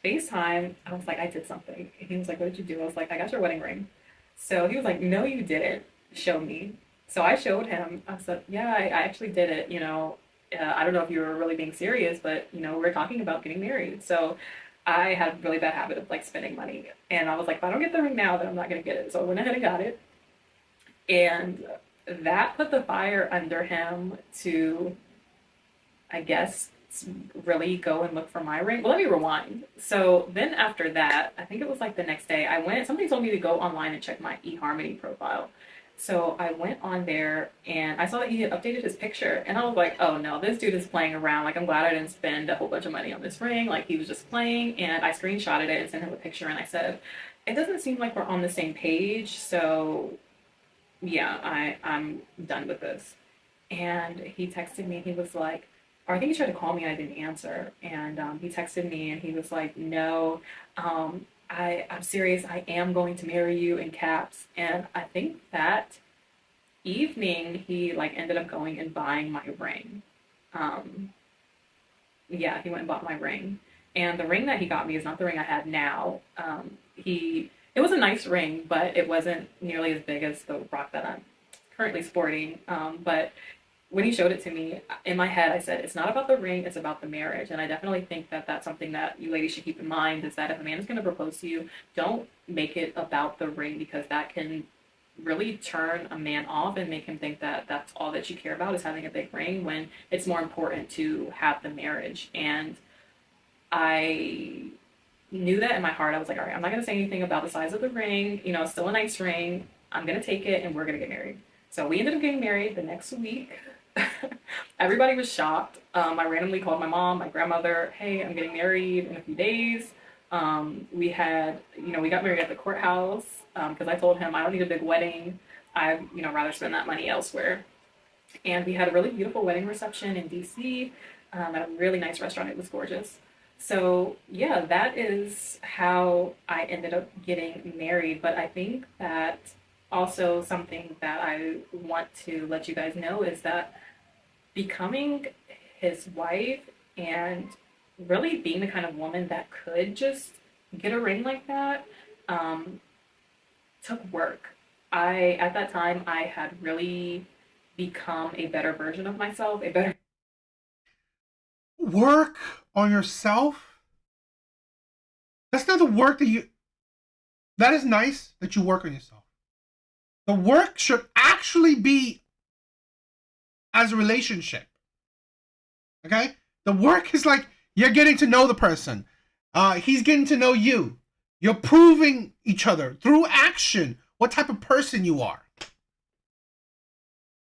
FaceTime, I was like, I did something. He was like, what did you do? I was like, I got your wedding ring. So he was like, no, you didn't. Show me. So I showed him. I said, yeah, I actually did it. You know, I don't know if you were really being serious, but, you know, we're talking about getting married. So I had a really bad habit of like spending money. And I was like, if I don't get the ring now, then I'm not going to get it. So I went ahead and got it. And that put the fire under him to, I guess, really go and look for my ring. Well, let me rewind. So then after that, I think it was like the next day, somebody told me to go online and check my eHarmony profile. So I went on there and I saw that he had updated his picture, and I was like, oh no, this dude is playing around. Like, I'm glad I didn't spend a whole bunch of money on this ring. Like, he was just playing. And I screenshotted it and sent him a picture, and I said, it doesn't seem like we're on the same page. So yeah, I'm done with this. And he texted me, he was like, or I think he tried to call me and I didn't answer. And he texted me and he was like, no, I'm serious. I am going to marry you, in caps. And I think that evening he like ended up going and buying my ring. Yeah, he went and bought my ring. And the ring that he got me is not the ring I had now. It was a nice ring, but it wasn't nearly as big as the rock that I'm currently sporting. But when he showed it to me, in my head, I said, it's not about the ring, it's about the marriage. And I definitely think that that's something that you ladies should keep in mind, is that if a man is going to propose to you, don't make it about the ring, because that can really turn a man off and make him think that that's all that you care about is having a big ring, when it's more important to have the marriage. And I knew that in my heart. I was like, all right, I'm not going to say anything about the size of the ring. You know, it's still a nice ring. I'm going to take it and we're going to get married. So we ended up getting married the next week. Everybody was shocked. I randomly called my mom, my grandmother, hey, I'm getting married in a few days. We got married at the courthouse because I told him I don't need a big wedding. I'd, rather spend that money elsewhere. And we had a really beautiful wedding reception in DC at a really nice restaurant. It was gorgeous. So yeah, that is how I ended up getting married. But I think that also something that I want to let you guys know is that becoming his wife and really being the kind of woman that could just get a ring like that took work. At that time, I had really become a better version of myself, Work on yourself? That's not the work that is nice that you work on yourself. The work should actually be as a relationship. Okay? The work is like you're getting to know the person. He's getting to know you. You're proving each other through action what type of person you are.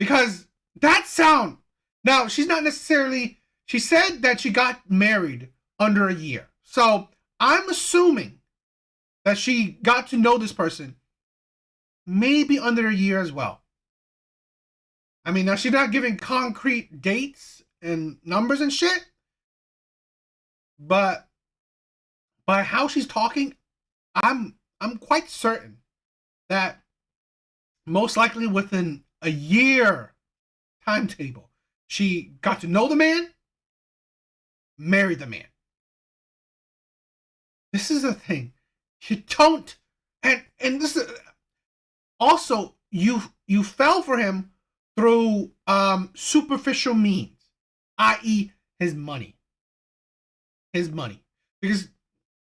Because now she's not necessarily, she said that she got married under a year. So I'm assuming that she got to know this person maybe under a year as well. I mean, now she's not giving concrete dates and numbers and shit, but by how she's talking, I'm quite certain that most likely within a year timetable, she got to know the man, married the man. This is the thing. You don't, and this is also, you fell for him through superficial means, i.e. his money. Because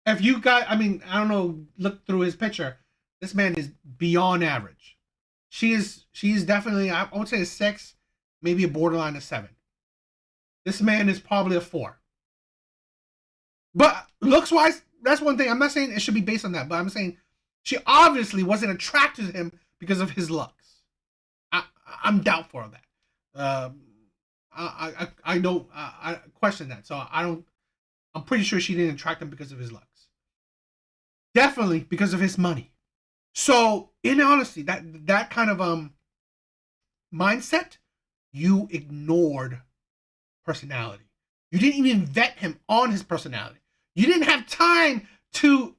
if you got, I don't know, look through his picture, this man is beyond average. She is definitely, I would say a 6, maybe a borderline of 7. This man is probably a 4. But looks wise, that's one thing. I'm not saying it should be based on that, but I'm saying she obviously wasn't attracted to him because of his looks. I'm doubtful of that. I question that. So I'm pretty sure she didn't attract him because of his looks. Definitely because of his money. So in honesty, that kind of mindset, you ignored personality. You didn't even vet him on his personality. You didn't have time to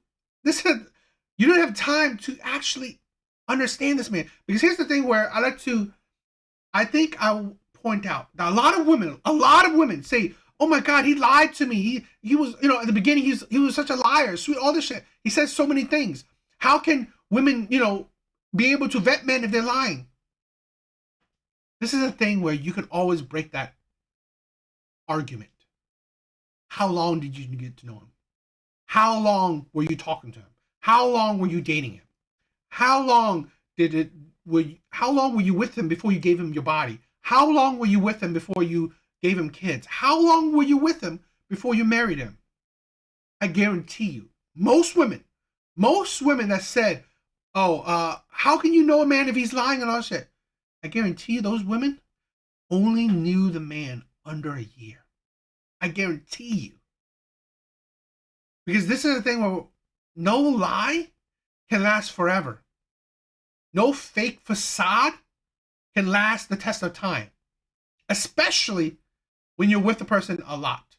You don't have time to actually understand this man. Because here's the thing where I think I'll point out that a lot of women say, oh my God, he lied to me. He was, at the beginning, he was such a liar, sweet, all this shit. He says so many things. How can women, be able to vet men if they're lying? This is a thing where you can always break that argument. How long did you get to know him? How long were you talking to him? How long were you dating him? How long were you with him before you gave him your body? How long were you with him before you gave him kids? How long were you with him before you married him? I guarantee you, most women that said, how can you know a man if he's lying and all that shit? I guarantee you those women only knew the man under a year. I guarantee you. Because this is the thing where no lie can last forever. No fake facade can last the test of time. Especially when you're with the person a lot.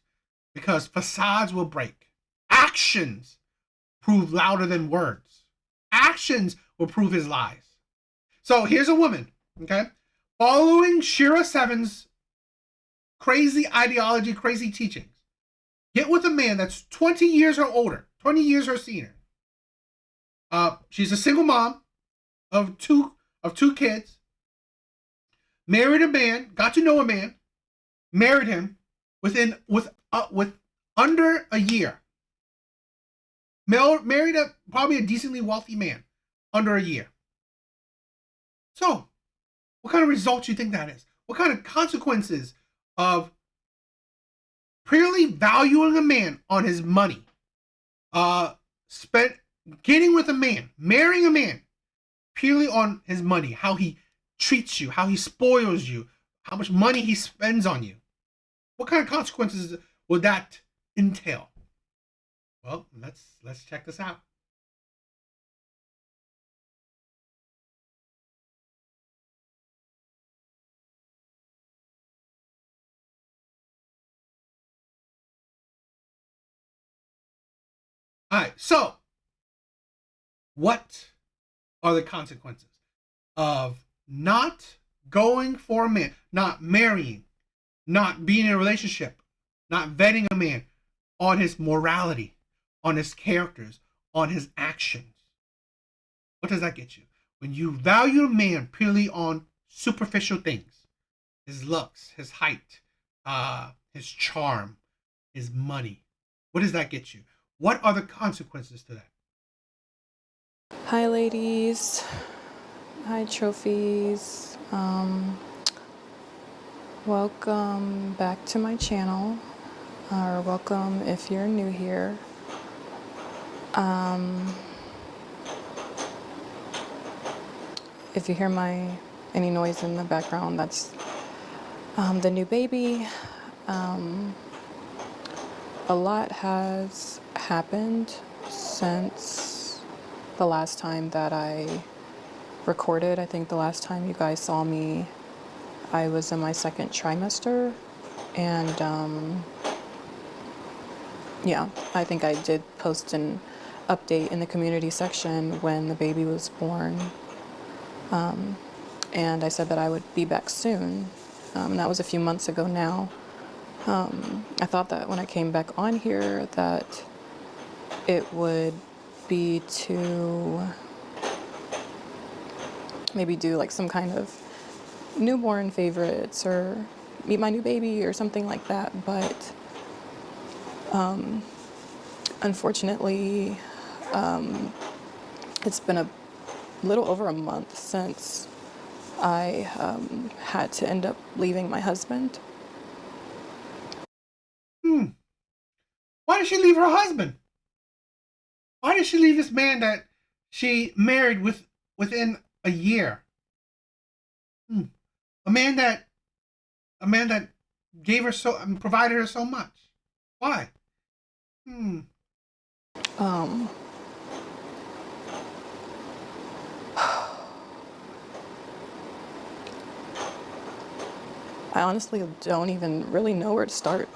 Because facades will break. Actions prove louder than words. Actions will prove his lies. So here's a woman, okay? Following Shira Seven's crazy ideology, crazy teachings. Get with a man that's 20 years or older, 20 years her senior. She's a single mom of two kids. Married a man, got to know a man, married him with under a year. Married probably a decently wealthy man under a year. So, what kind of results do you think that is? What kind of consequences of purely valuing a man on his money, getting with a man, marrying a man purely on his money, how he treats you, how he spoils you, how much money he spends on you? What kind of consequences would that entail? Well, let's check this out. All right, so what are the consequences of not going for a man, not marrying, not being in a relationship, not vetting a man on his morality, on his characters, on his actions? What does that get you? When you value a man purely on superficial things, his looks, his height, his charm, his money, what does that get you? What are the consequences to that? Hi ladies, hi trophies, welcome back to my channel, or welcome if you're new here. If you hear any noise in the background, that's the new baby. A lot has happened since the last time that I recorded. I think the last time you guys saw me, I was in my second trimester, and yeah, I think I did post an update in the community section when the baby was born, and I said that I would be back soon. That was a few months ago now. I thought that when I came back on here that it would be to maybe do like some kind of newborn favorites or meet my new baby or something like that, but unfortunately it's been a little over a month since I had to end up leaving my husband. Why did she leave her husband? Why did she leave this man that she married within a year? A man that gave her provided her so much. Why? I honestly don't even really know where to start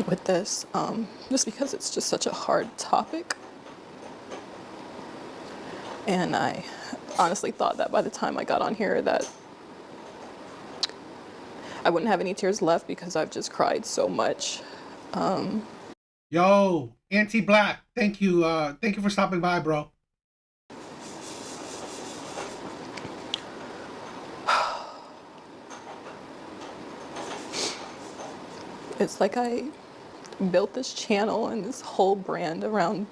with this, just because it's just such a hard topic. And I honestly thought that by the time I got on here that I wouldn't have any tears left because I've just cried so much. Yo, Anti-Black, thank you for stopping by, bro. It's like I built this channel and this whole brand around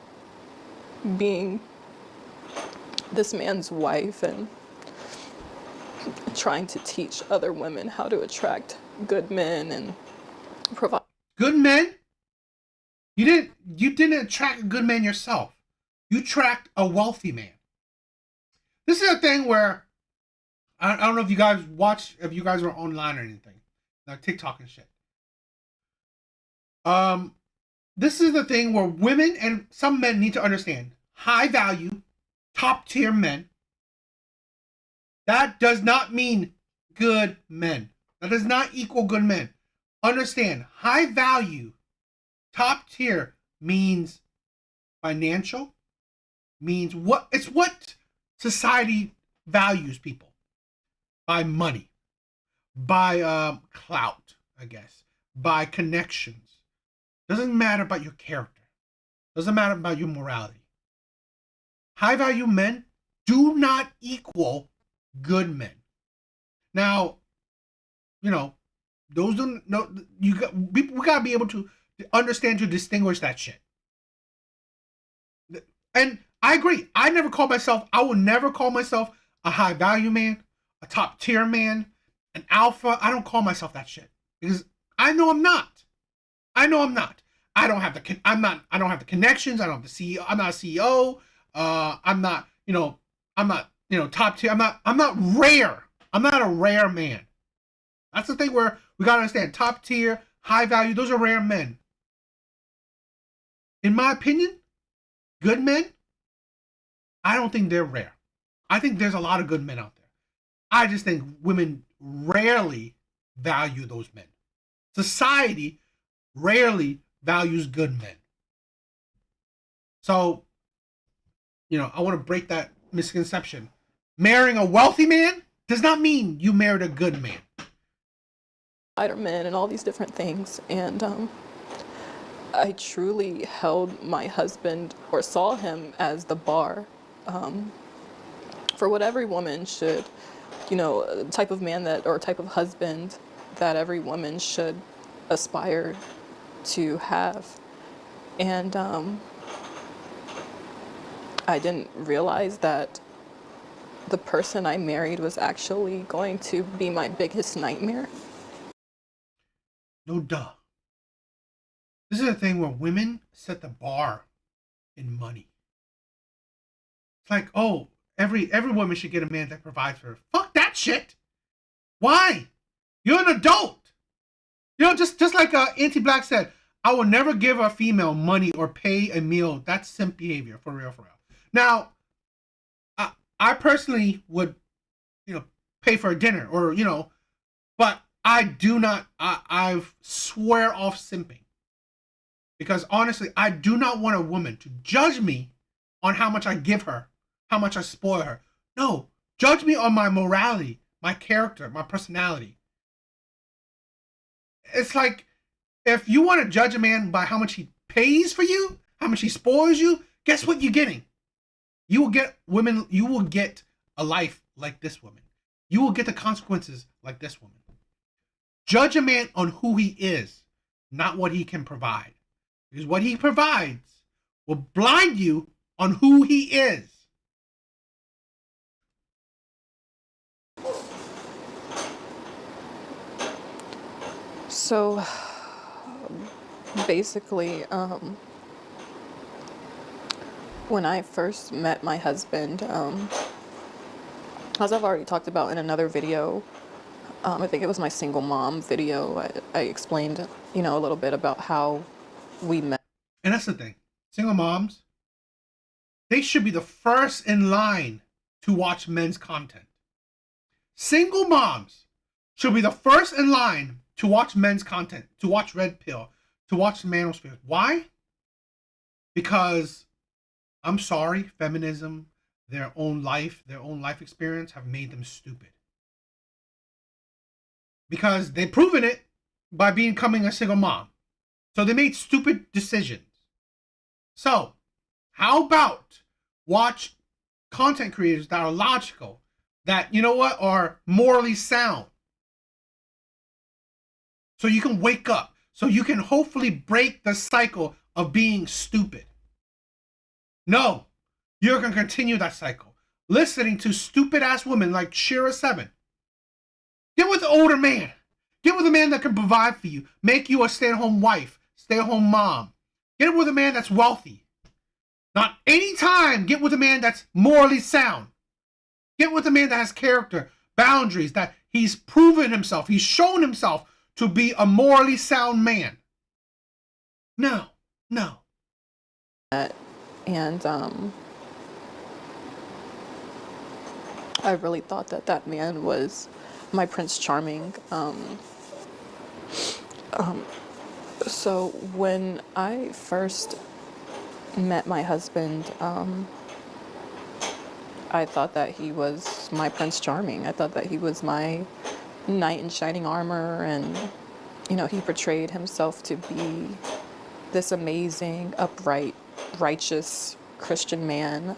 being this man's wife and trying to teach other women how to attract good men and provide. Good men? You didn't attract a good man yourself. You attract a wealthy man. This is a thing where I don't know if you guys watch, if you guys are online or anything, like TikTok and shit. This is the thing where women and some men need to understand high value, top tier men. That does not mean good men. That does not equal good men. Understand, high value, top tier means financial, means it's what society values people. By money, by clout, I guess, by connections. Doesn't matter about your character. Doesn't matter about your morality. High value men do not equal good men. Now, you know, those don't know. We gotta be able to understand to distinguish that shit. And I agree. I will never call myself a high value man, a top tier man, an alpha. I don't call myself that shit because I know I'm not. I don't have the connections. I don't have the CEO. I'm not a CEO. I'm not top tier. I'm not rare. I'm not a rare man. That's the thing where we gotta understand top tier, high value, those are rare men. In my opinion, good men, I don't think they're rare. I think there's a lot of good men out there. I just think women rarely value those men. Society rarely values good men. So, I want to break that misconception. Marrying a wealthy man does not mean you married a good man. Men and all these different things, and I truly held my husband or saw him as the bar for what every woman should, type of man that or type of husband that every woman should aspire to have. And I didn't realize that the person I married was actually going to be my biggest nightmare. No duh. This is a thing where women set the bar in money. It's like, oh, every woman should get a man that provides for her. Fuck that shit. Why? You're an adult. Just like Anti-Black said, I will never give a female money or pay a meal. That's simp behavior, for real. Now, I personally would, pay for a dinner or, but I do not, I swear off simping. Because honestly, I do not want a woman to judge me on how much I give her, how much I spoil her. No, judge me on my morality, my character, my personality. It's like, if you want to judge a man by how much he pays for you, how much he spoils you, guess what you're getting? You will get a life like this woman. You will get the consequences like this woman. Judge a man on who he is, not what he can provide. Because what he provides will blind you on who he is. So basically, when I first met my husband, as I've already talked about in another video, I think it was my single mom video, I explained, a little bit about how we met. And that's the thing. Single moms, they should be the first in line to watch men's content. Single moms should be the first in line to watch men's content, to watch Red Pill, to watch Manosphere. Why? Because, I'm sorry, feminism, their own life experience have made them stupid. Because they've proven it by becoming a single mom. So they made stupid decisions. So, how about watch content creators that are logical, that, you know what, are morally sound. So you can wake up. So you can hopefully break the cycle of being stupid. No, you're going to continue that cycle. Listening to stupid ass women like Shira7. Get with an older man. Get with a man that can provide for you. Make you a stay-at-home wife, stay-at-home mom. Get with a man that's wealthy. Not any time get with a man that's morally sound. Get with a man that has character, boundaries, that he's proven himself. He's shown himself to be a morally sound man. No. And I really thought that that man was my Prince Charming. So when I first met my husband, I thought that he was my Prince Charming. I thought that he was my knight in shining armor, and you know, he portrayed himself to be this amazing, upright, righteous Christian man.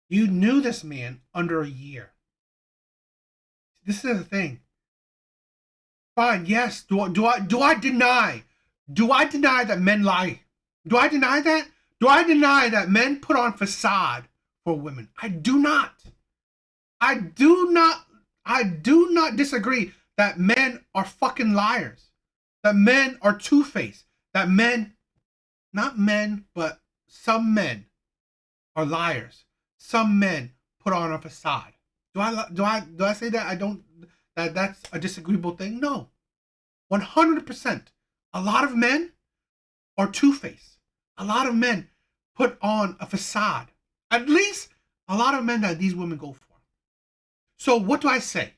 You knew this man under a year. This is the thing. Fine, yes. Do I deny that men lie? Do I deny that? Do I deny that men put on facade for women? I do not. I do not disagree that men are fucking liars. That men are two-faced. That men, not men, but some men are liars. Some men put on a facade. Do I say that that's a disagreeable thing? No. 100%. A lot of men are two-faced. A lot of men put on a facade. At least a lot of men that these women go for. So what do I say?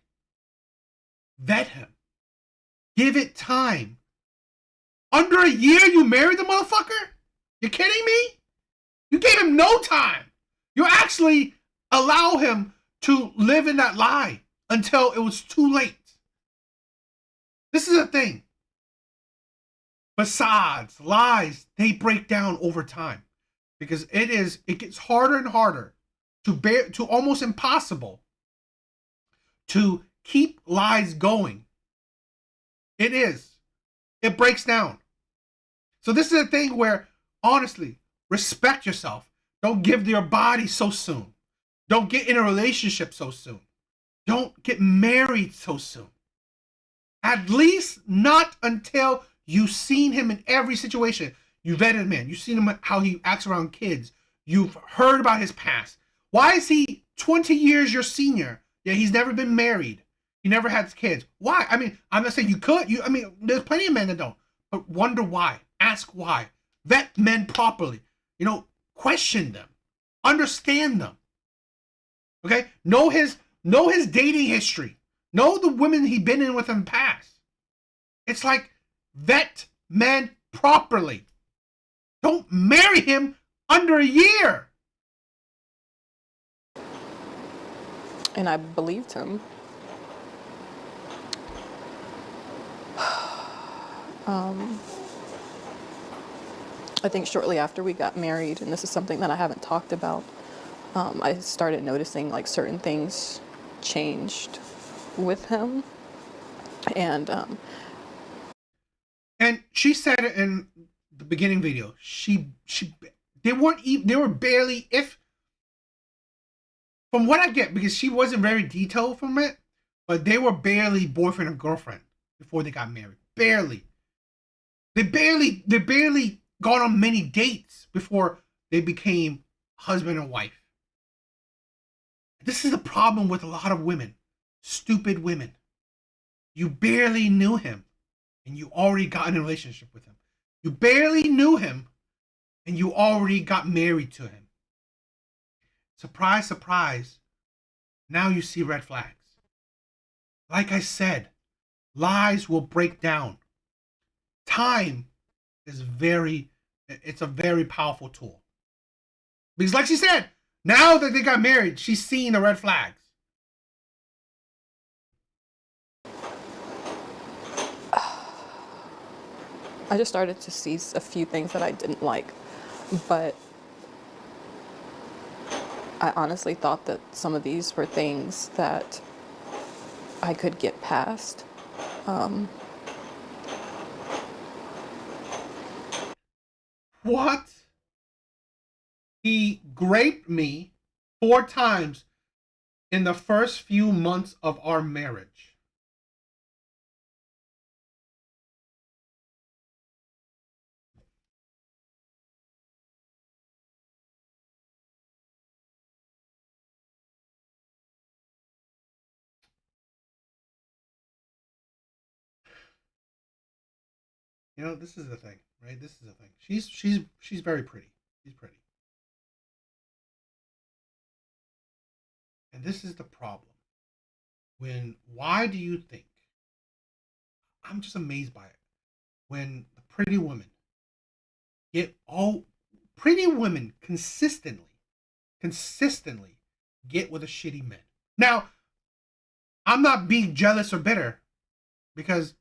Vet him. Give it time. Under a year you married the motherfucker? You kidding me? You gave him no time. You actually allow him to live in that lie until it was too late. This is the thing. Facades, lies, they break down over time because it gets harder and harder to almost impossible to keep lies going. It is. It breaks down. So this is a thing where, honestly, respect yourself. Don't give your body so soon. Don't get in a relationship so soon. Don't get married so soon. At least not until you've seen him in every situation. You vetted him in. You've seen him, how he acts around kids. You've heard about his past. Why is he 20 years your senior? Yeah, he's never been married. He never had kids. Why? I mean, I'm not saying you could. There's plenty of men that don't. But wonder why. Ask why. Vet men properly. Question them. Understand them. Okay? Know his dating history. Know the women he's been in with in the past. It's like vet men properly. Don't marry him under a year. And I believed him. I think shortly after we got married, and this is something that I haven't talked about, I started noticing like certain things changed with him. And she said it in the beginning video. They were barely, if, from what I get, because she wasn't very detailed from it, but they were barely boyfriend and girlfriend before they got married. Barely. They barely got on many dates before they became husband and wife. This is the problem with a lot of women. Stupid women. You barely knew him and you already got in a relationship with him. You barely knew him and you already got married to him. Surprise, surprise. Now you see red flags. Like I said, lies will break down. Time is it's a very powerful tool. Because like she said, now that they got married, she's seeing the red flags. I just started to see a few things that I didn't like, but I honestly thought that some of these were things that I could get past. What? He raped me 4 times in the first few months of our marriage. You know, this is the thing, right? This is the thing. She's very pretty. She's pretty. And this is the problem. Why do you think? I'm just amazed by it. When the pretty women consistently get with a shitty man. Now, I'm not being jealous or bitter because,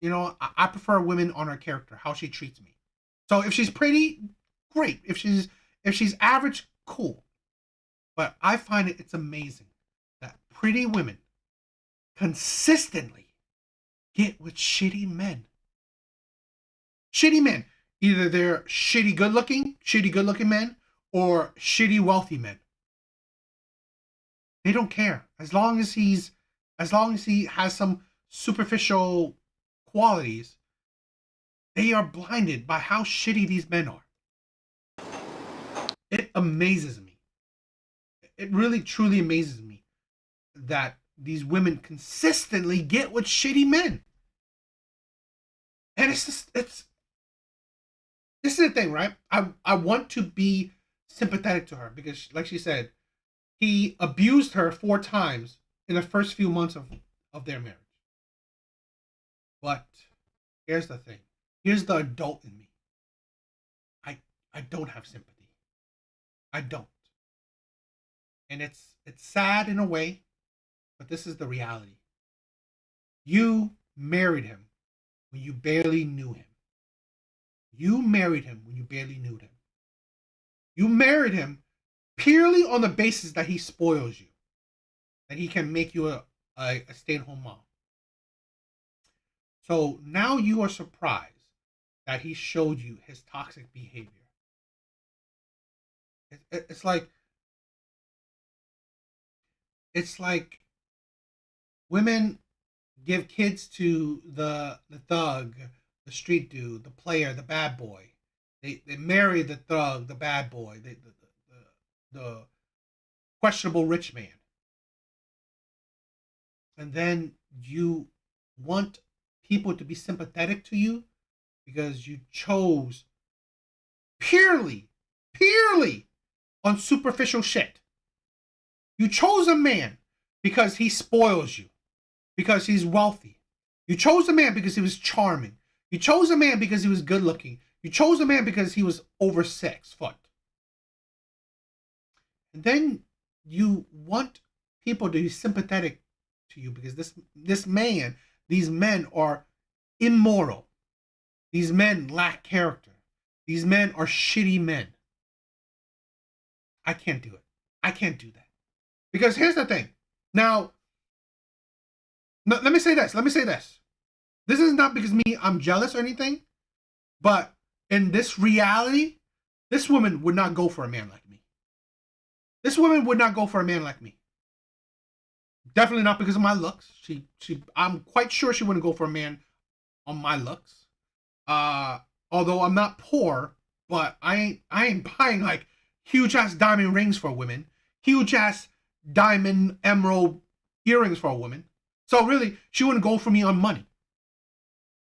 you know, I prefer women on her character, how she treats me. So if she's pretty, great. If she's average, cool. But I find it's amazing that pretty women consistently get with shitty men. Shitty men. Either they're shitty good looking men, or shitty wealthy men. They don't care. As long as he has some superficial qualities, they are blinded by how shitty these men are. It amazes me. It really truly amazes me that these women consistently get with shitty men. And this is the thing, right? I want to be sympathetic to her because, like she said, he abused her 4 times in the first few months of their marriage. But here's the thing. Here's the adult in me. I don't have sympathy. I don't. And it's sad in a way, but this is the reality. You married him when you barely knew him. You married him when you barely knew him. You married him purely on the basis that he spoils you, that he can make you a stay-at-home mom. So now you are surprised that he showed you his toxic behavior. It's like women give kids to the thug, the street dude, the player, the bad boy. They marry the thug, the bad boy, the questionable rich man. And then you want people to be sympathetic to you because you chose purely on superficial shit. You chose a man because he spoils you, because he's wealthy. You chose a man because he was charming. You chose a man because he was good looking. You chose a man because he was over 6 foot. And then you want people to be sympathetic to you because these men are immoral. These men lack character. These men are shitty men. I can't do it. I can't do that. Because here's the thing. Now, let me say this. This is not because I'm jealous or anything, but in this reality, this woman would not go for a man like me. This woman would not go for a man like me. Definitely not because of my looks. I'm quite sure she wouldn't go for a man on my looks. Although I'm not poor, but I ain't buying like huge ass diamond rings for women, huge ass diamond emerald earrings for a woman. So really, she wouldn't go for me on money.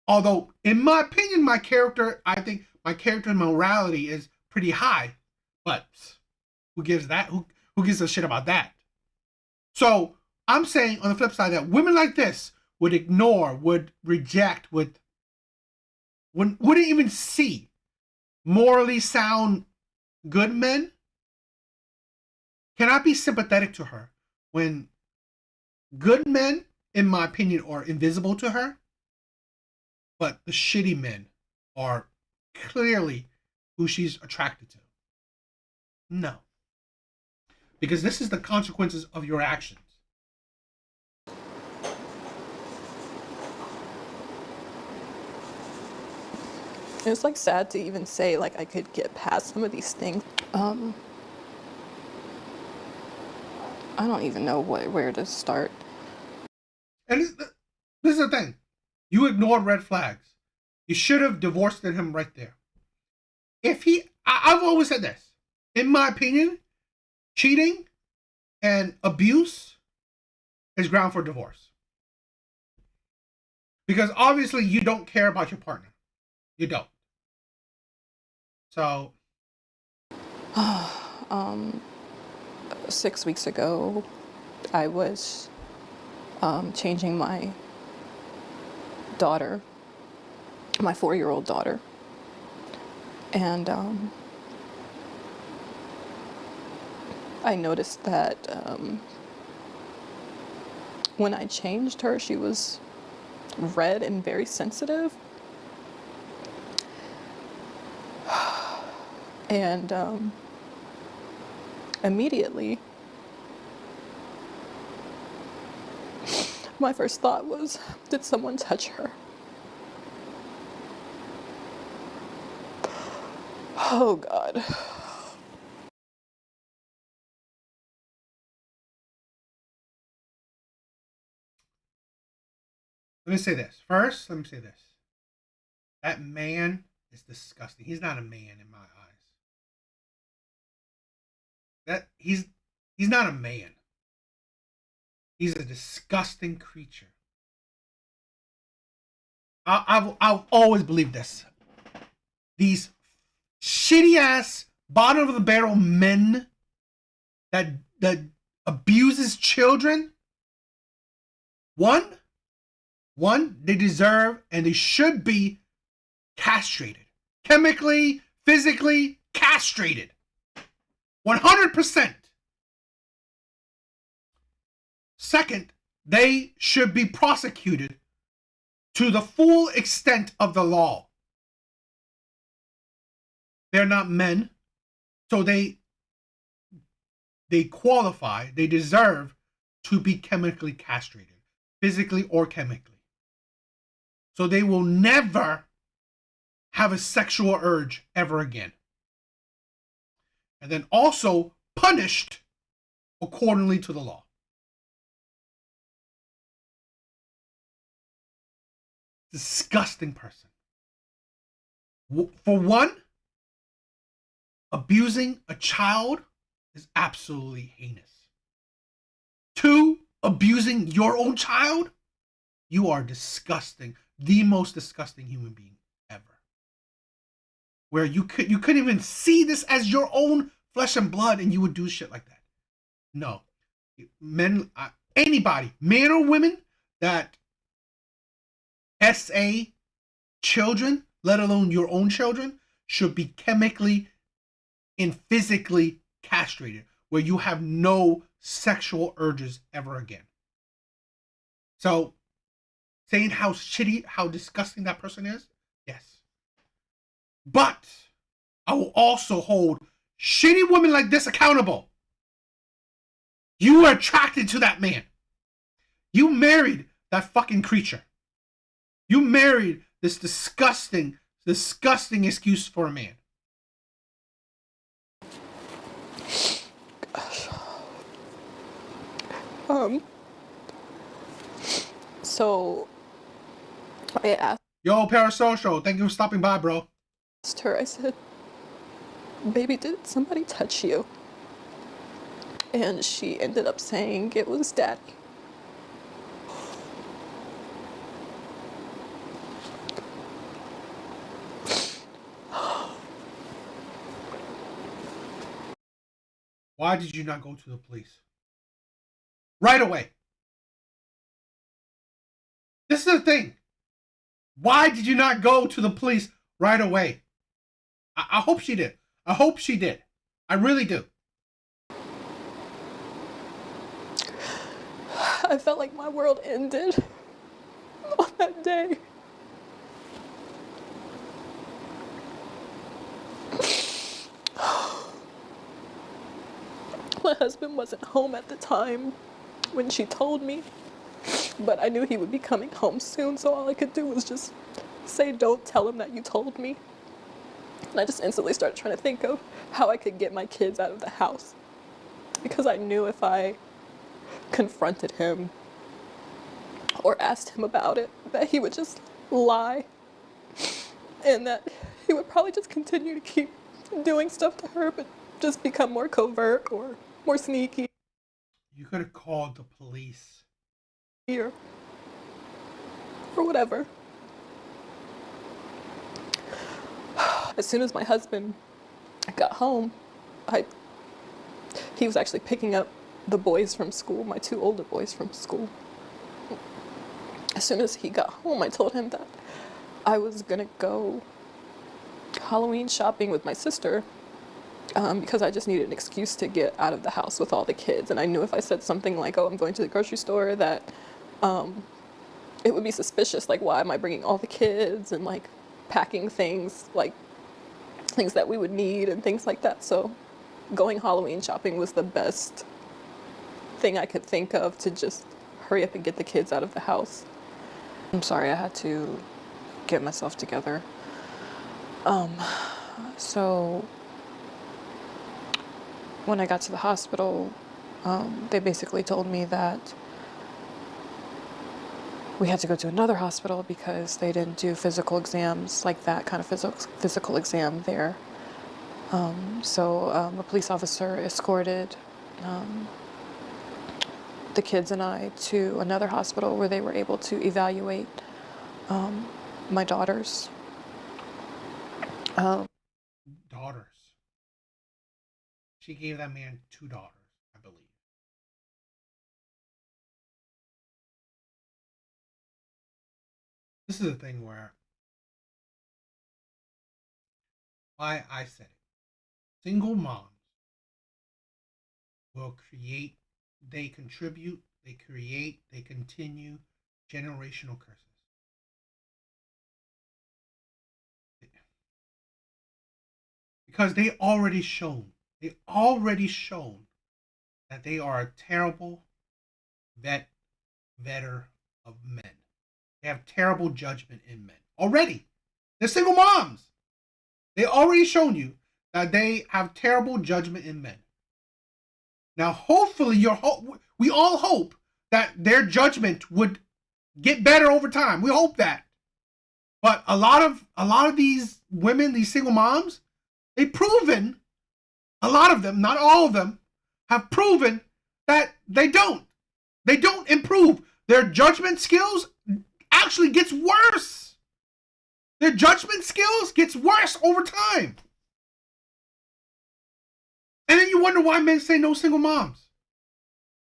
Although, in my opinion, I think my character and morality is pretty high. But who gives that? Who gives a shit about that? So I'm saying on the flip side that women like this would ignore, would reject, wouldn't even see morally sound good men cannot be sympathetic to her when good men, in my opinion, are invisible to her, but the shitty men are clearly who she's attracted to. No. Because this is the consequences of your actions. It's like sad to even say like I could get past some of these things. I don't even know where to start. And this is the thing. You ignored red flags. You should have divorced him right there. If I've always said this. In my opinion, cheating and abuse is ground for divorce. Because obviously you don't care about your partner. You don't. So 6 weeks ago, I was changing my daughter, my 4-year-old daughter. And I noticed that when I changed her, she was red and very sensitive. And immediately, my first thought was, did someone touch her? Oh, God. let me say this. First, let me say this. That man is disgusting. He's not a man in my eyes. He's not a man. He's a disgusting creature. I've always believed this. These shitty ass bottom of the barrel men that abuses children. One, they deserve and they should be castrated. Chemically, physically castrated. 100%. Second, they should be prosecuted to the full extent of the law. They're not men, so they qualify, they deserve to be chemically castrated, physically or chemically. So they will never have a sexual urge ever again. And then also punished accordingly to the law. Disgusting person. For one, abusing a child is absolutely heinous. Two, abusing your own child, you are disgusting. The most disgusting human being ever. Where you couldn't even see this as your own flesh and blood and you would do shit like that. No. Men, anybody, man or women that SA children, let alone your own children, should be chemically and physically castrated where you have no sexual urges ever again. So, saying how shitty, how disgusting that person is, yes. But I will also hold shitty women like this accountable. You were attracted to that man. You married that fucking creature. You married this disgusting excuse for a man. Gosh. So I asked Yo, Parasocial, thank you for stopping by, bro. her, I said, baby, did somebody touch you? And she ended up saying it was daddy. Why did you not go to the police? Right away. This is the thing. Why did you not go to the police right away? I hope she did. I hope she did. I really do. I felt like my world ended on that day. My husband wasn't home at the time when she told me, but I knew he would be coming home soon, so all I could do was just say, don't tell him that you told me. And I just instantly started trying to think of how I could get my kids out of the house, because I knew if I confronted him or asked him about it, that he would just lie, and that he would probably just continue to keep doing stuff to her, but just become more covert or more sneaky. You could have called the police. Or whatever. As soon as my husband got home, he was actually picking up the boys from school, my 2 older boys from school. As soon as he got home, I told him that I was gonna go Halloween shopping with my sister, because I just needed an excuse to get out of the house with all the kids. And I knew if I said something like, oh, I'm going to the grocery store, that it would be suspicious. Like, why am I bringing all the kids, and like packing things, like things that we would need and things like that. So going Halloween shopping was the best thing I could think of to just hurry up and get the kids out of the house. I'm sorry, I had to get myself together. So when I got to the hospital, they basically told me that we had to go to another hospital because they didn't do physical exams, like that kind of physical exam there. So a police officer escorted the kids and I to another hospital where they were able to evaluate my daughters. Daughters. She gave that man 2 daughters, I believe. This is a thing where why I said it. Single moms will create, they contribute, they create, they continue generational curses. Because they already shown that they are a terrible vetter of men. They have terrible judgment in men. Already. They're single moms. They already shown you that they have terrible judgment in men. Now, hopefully, we all hope that their judgment would get better over time. We hope that. But a lot of these women, these single moms, they've proven, a lot of them, not all of them, have proven that they don't improve. Their judgment skills actually gets worse. Their judgment skills gets worse over time. And then you wonder why men say no single moms.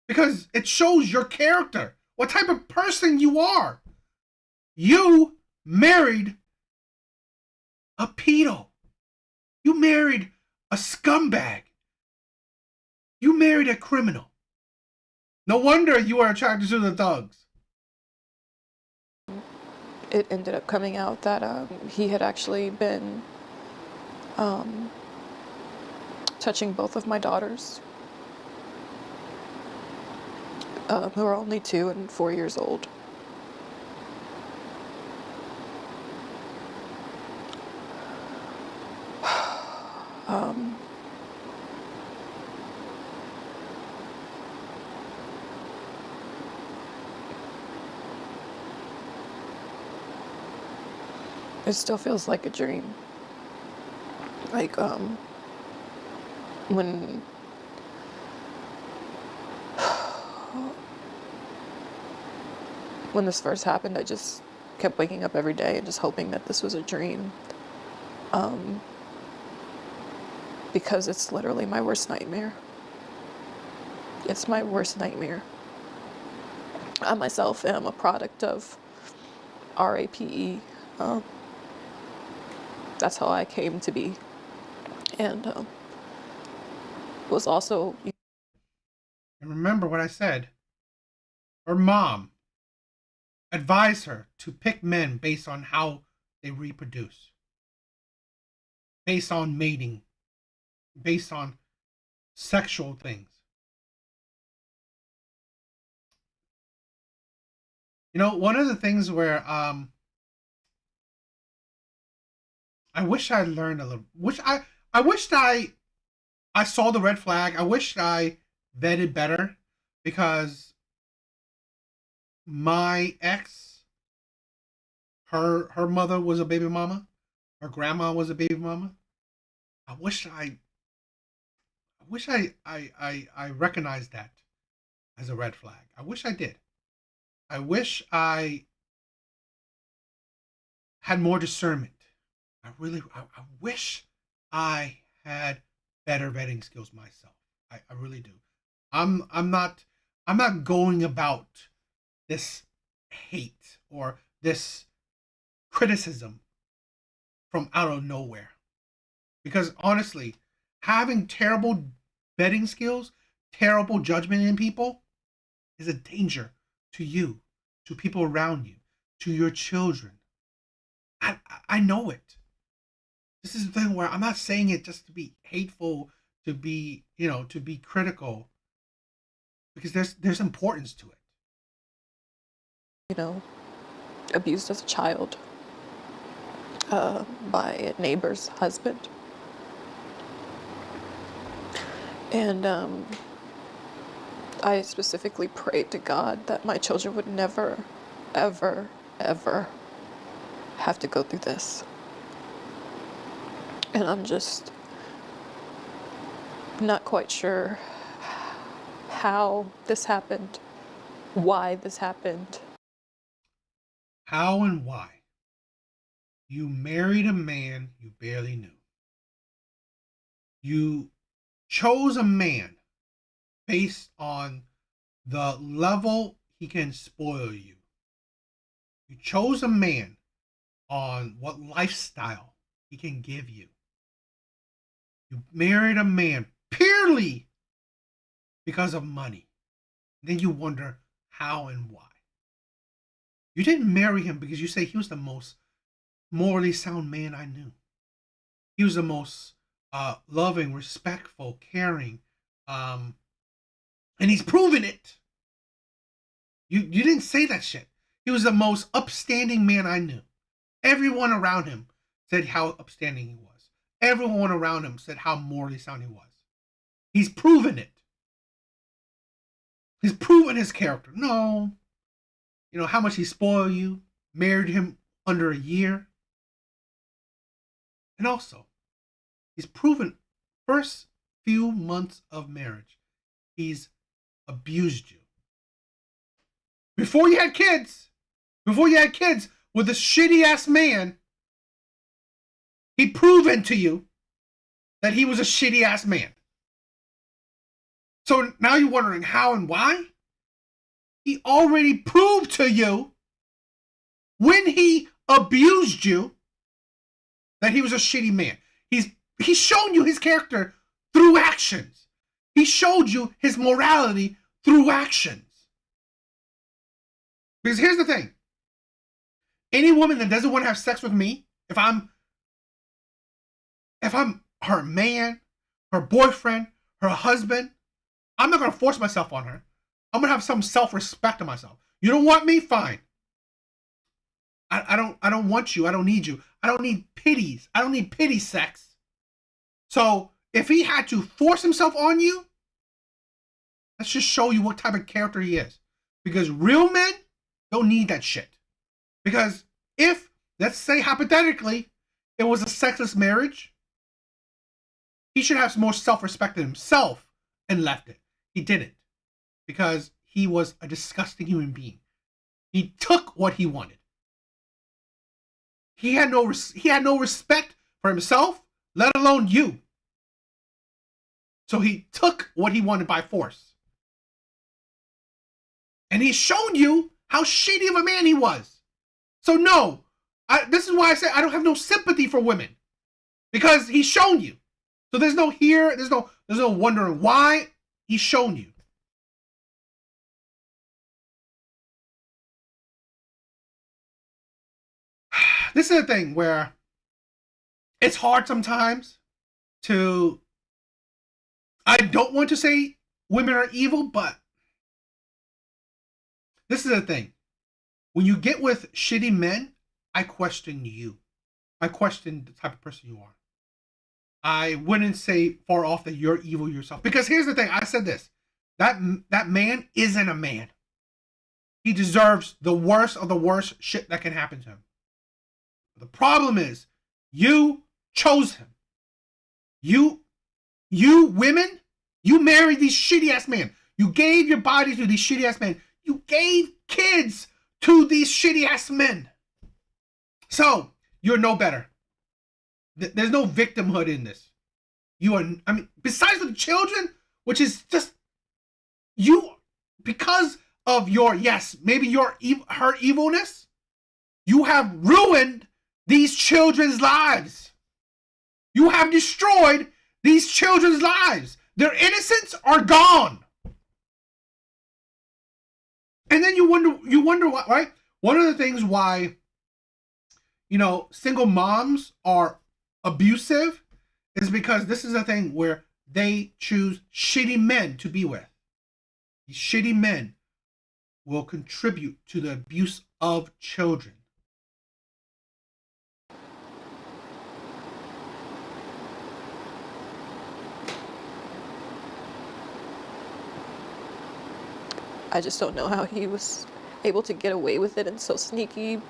Because it shows your character, what type of person you are. You married a pedo. You married a scumbag. You married a criminal. No wonder you are attracted to the thugs. It ended up coming out that he had actually been touching both of my daughters, who are only 2 and 4 years old. It still feels like a dream. Like, when this first happened, I just kept waking up every day and just hoping that this was a dream. Because it's literally my worst nightmare. It's my worst nightmare. I myself am a product of RAPE. That's how I came to be. And was also... And remember what I said. her mom advised her to pick men based on how they reproduce, based on mating, based on sexual things. You know, one of the things where I wish I learned a little, I wished I saw the red flag. I wished I vetted better, because my ex, her mother was a baby mama, her grandma was a baby mama. I wish I recognized that as a red flag. I wish I did. I wish I had more discernment. I wish I had better vetting skills myself. I really do. I'm not going about this hate or this criticism from out of nowhere. Because honestly, having terrible vetting skills, terrible judgment in people is a danger to you, to people around you, to your children. I know it. This is the thing where I'm not saying it just to be hateful, to be, to be critical, because there's importance to it. You know, abused as a child by a neighbor's husband. And I specifically prayed to God that my children would never, ever, ever have to go through this. And I'm just not quite sure how this happened, why this happened. How and why? You married a man you barely knew. You chose a man based on the level he can spoil you. You chose a man on what lifestyle he can give you. You married a man purely because of money. Then you wonder how and why. You didn't marry him because you say he was the most morally sound man I knew. He was the most loving, respectful, caring, and he's proven it. You didn't say that shit. He was the most upstanding man I knew. Everyone around him said how upstanding he was. Everyone around him said how morally sound he was. He's proven it. He's proven his character. No. You know how much he spoiled you, married him under a year. And also, he's proven first few months of marriage, he's abused you. Before you had kids with a shitty ass man, he proven to you that he was a shitty ass man. So now you're wondering how and why? He already proved to you when he abused you that he was a shitty man. He's shown you his character through actions. He showed you his morality through actions. Because here's the thing. Any woman that doesn't want to have sex with me, if I'm her man, her boyfriend, her husband, I'm not going to force myself on her. I'm going to have some self-respect to myself. You don't want me? Fine. I don't want you. I don't need you. I don't need pities. I don't need pity sex. So if he had to force himself on you, let's just show you what type of character he is. Because real men don't need that shit. Because if, let's say hypothetically, it was a sexless marriage, he should have some more self-respect in himself and left it. He didn't. Because he was a disgusting human being. He took what he wanted. He had no respect for himself, let alone you. So he took what he wanted by force. And he's shown you how shitty of a man he was. So no, this is why I say I don't have no sympathy for women. Because he's shown you. So there's no wondering why. He's shown you. this is the thing where it's hard sometimes to, I don't want to say women are evil, but this is the thing. When you get with shitty men, I question you. I question the type of person you are. I wouldn't say far off that you're evil yourself. Because here's the thing. I said this. That man isn't a man. He deserves the worst of the worst shit that can happen to him. The problem is, you chose him. You women, you married these shitty ass men. You gave your body to these shitty ass men. You gave kids to these shitty ass men. So, you're no better. There's no victimhood in this. You are, I mean, besides the children, which is just, you, because of your, yes, maybe your, her evilness, you have ruined these children's lives. You have destroyed these children's lives. Their innocence are gone. And then you wonder why, right? One of the things why, you know, single moms are abusive is because this is a thing where they choose shitty men to be with. These shitty men will contribute to the abuse of children. I just don't know how he was able to get away with it and so sneaky,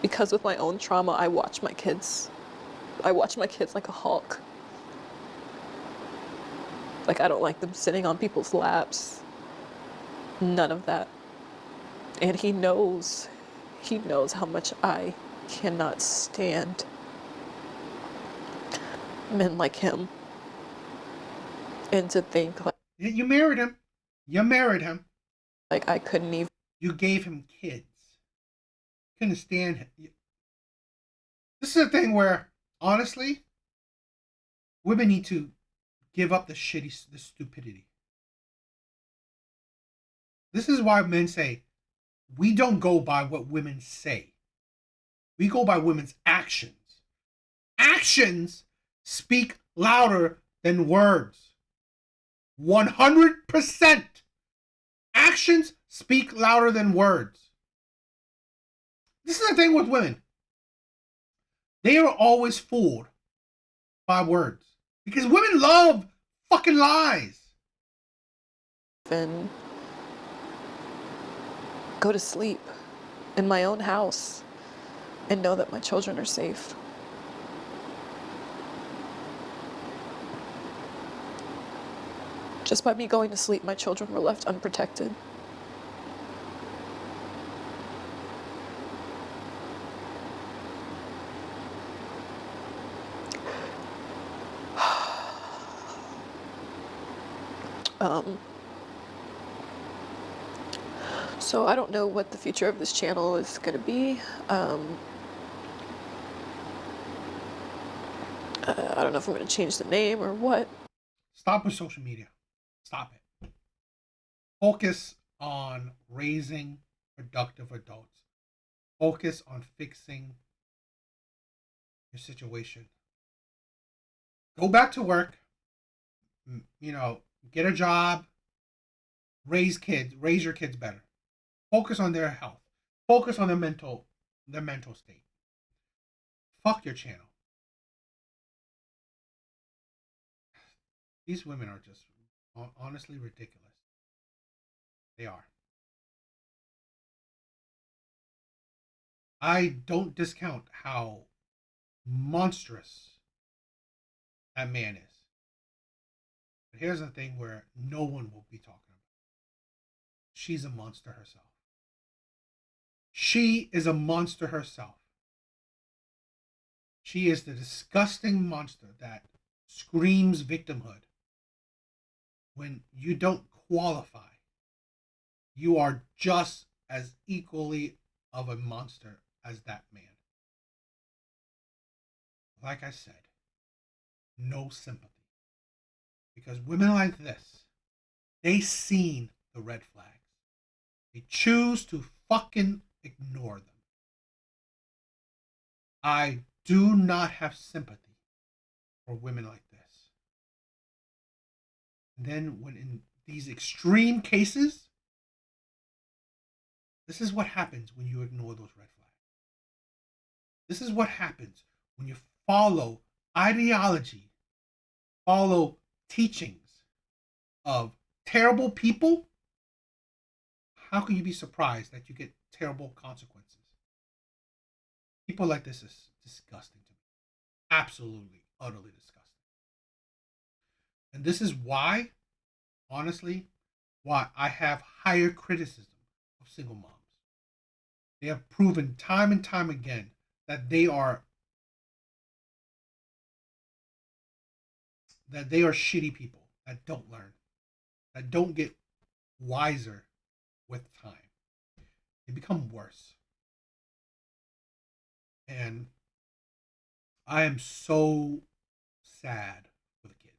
because with my own trauma, I watch my kids like a hawk. Like, I don't like them sitting on people's laps. None of that. And he knows how much I cannot stand men like him. And to think, like, you married him. You married him. Like, I couldn't even. You gave him kids. Couldn't stand him. This is a thing where, honestly, women need to give up the stupidity. This is why men say, we don't go by what women say. We go by women's actions. Actions speak louder than words. 100%. Actions speak louder than words. This is the thing with women. They are always fooled by words. Because women love fucking lies. And go to sleep in my own house and know that my children are safe. Just by me going to sleep, my children were left unprotected. So I don't know what the future of this channel is going to be. I don't know if I'm going to change the name or what. Stop with social media. Stop it. Focus on raising productive adults. Focus on fixing your situation. Go back to work. You know, get a job. Raise your kids better. Focus on their health. Focus on their mental state. Fuck your channel. These women are just honestly ridiculous. They are. I don't discount how monstrous that man is. But here's the thing where no one will be talking about. She's a monster herself. She is a monster herself. She is the disgusting monster that screams victimhood. When you don't qualify, you are just as equally of a monster as that man. Like I said, no sympathy. Because women like this, they seen the red flags. They choose to fucking ignore them. I do not have sympathy for women like this. And then when in these extreme cases, this is what happens when you ignore those red flags. This is what happens when you follow ideology, follow teachings of terrible people. How can you be surprised that you get terrible consequences? People like this is disgusting to me. Absolutely, utterly disgusting. And this is why, honestly, why I have higher criticism of single moms. They have proven time and time again that they are shitty people that don't learn, that don't get wiser with time. They become worse. And I am so sad for the kids.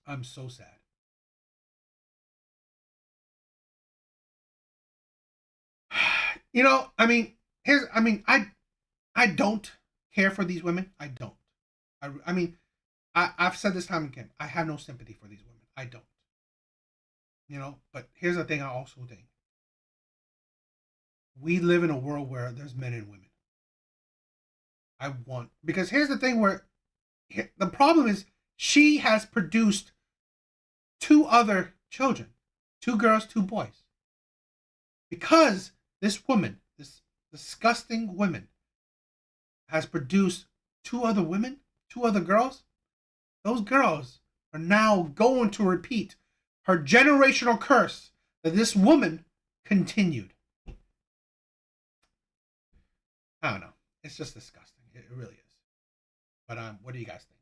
I'm so sad. You know, I mean, I don't care for these women. I don't. I've said this time again. I have no sympathy for these women. I don't. You know, but here's the thing I also think. We live in a world where there's men and women. Because here's the thing where the problem is she has produced 2 other children, 2 girls, 2 boys. Because this woman, this disgusting woman, has produced 2 other women, 2 other girls. Those girls are now going to repeat her generational curse that this woman continued. I don't know. It's just disgusting. It really is. But what do you guys think?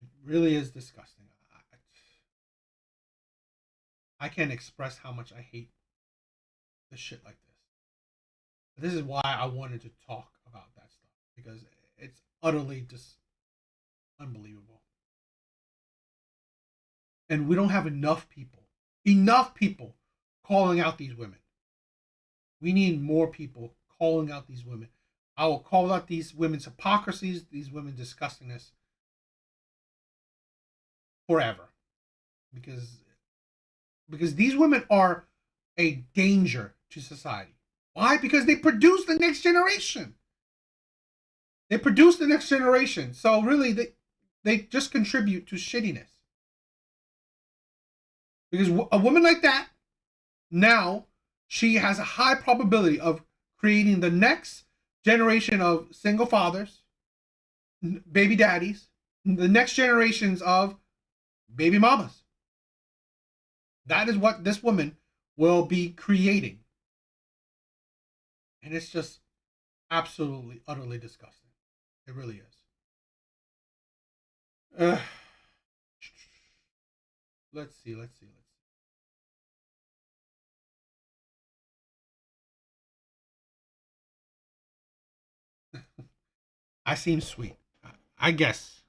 It really is disgusting. I can't express how much I hate the shit like this. But this is why I wanted to talk about that stuff, because it's utterly just unbelievable. And we don't have enough people calling out these women. We need more people calling out these women. I will call out these women's hypocrisies, these women's disgustingness forever. Because these women are a danger to society. Why? Because they produce the next generation. They produce the next generation. So really, they just contribute to shittiness. Because a woman like that, now, she has a high probability of creating the next generation of single fathers, baby daddies, the next generations of baby mamas. That is what this woman will be creating. And it's just absolutely, utterly disgusting. It really is. Let's see. I seem sweet. I guess.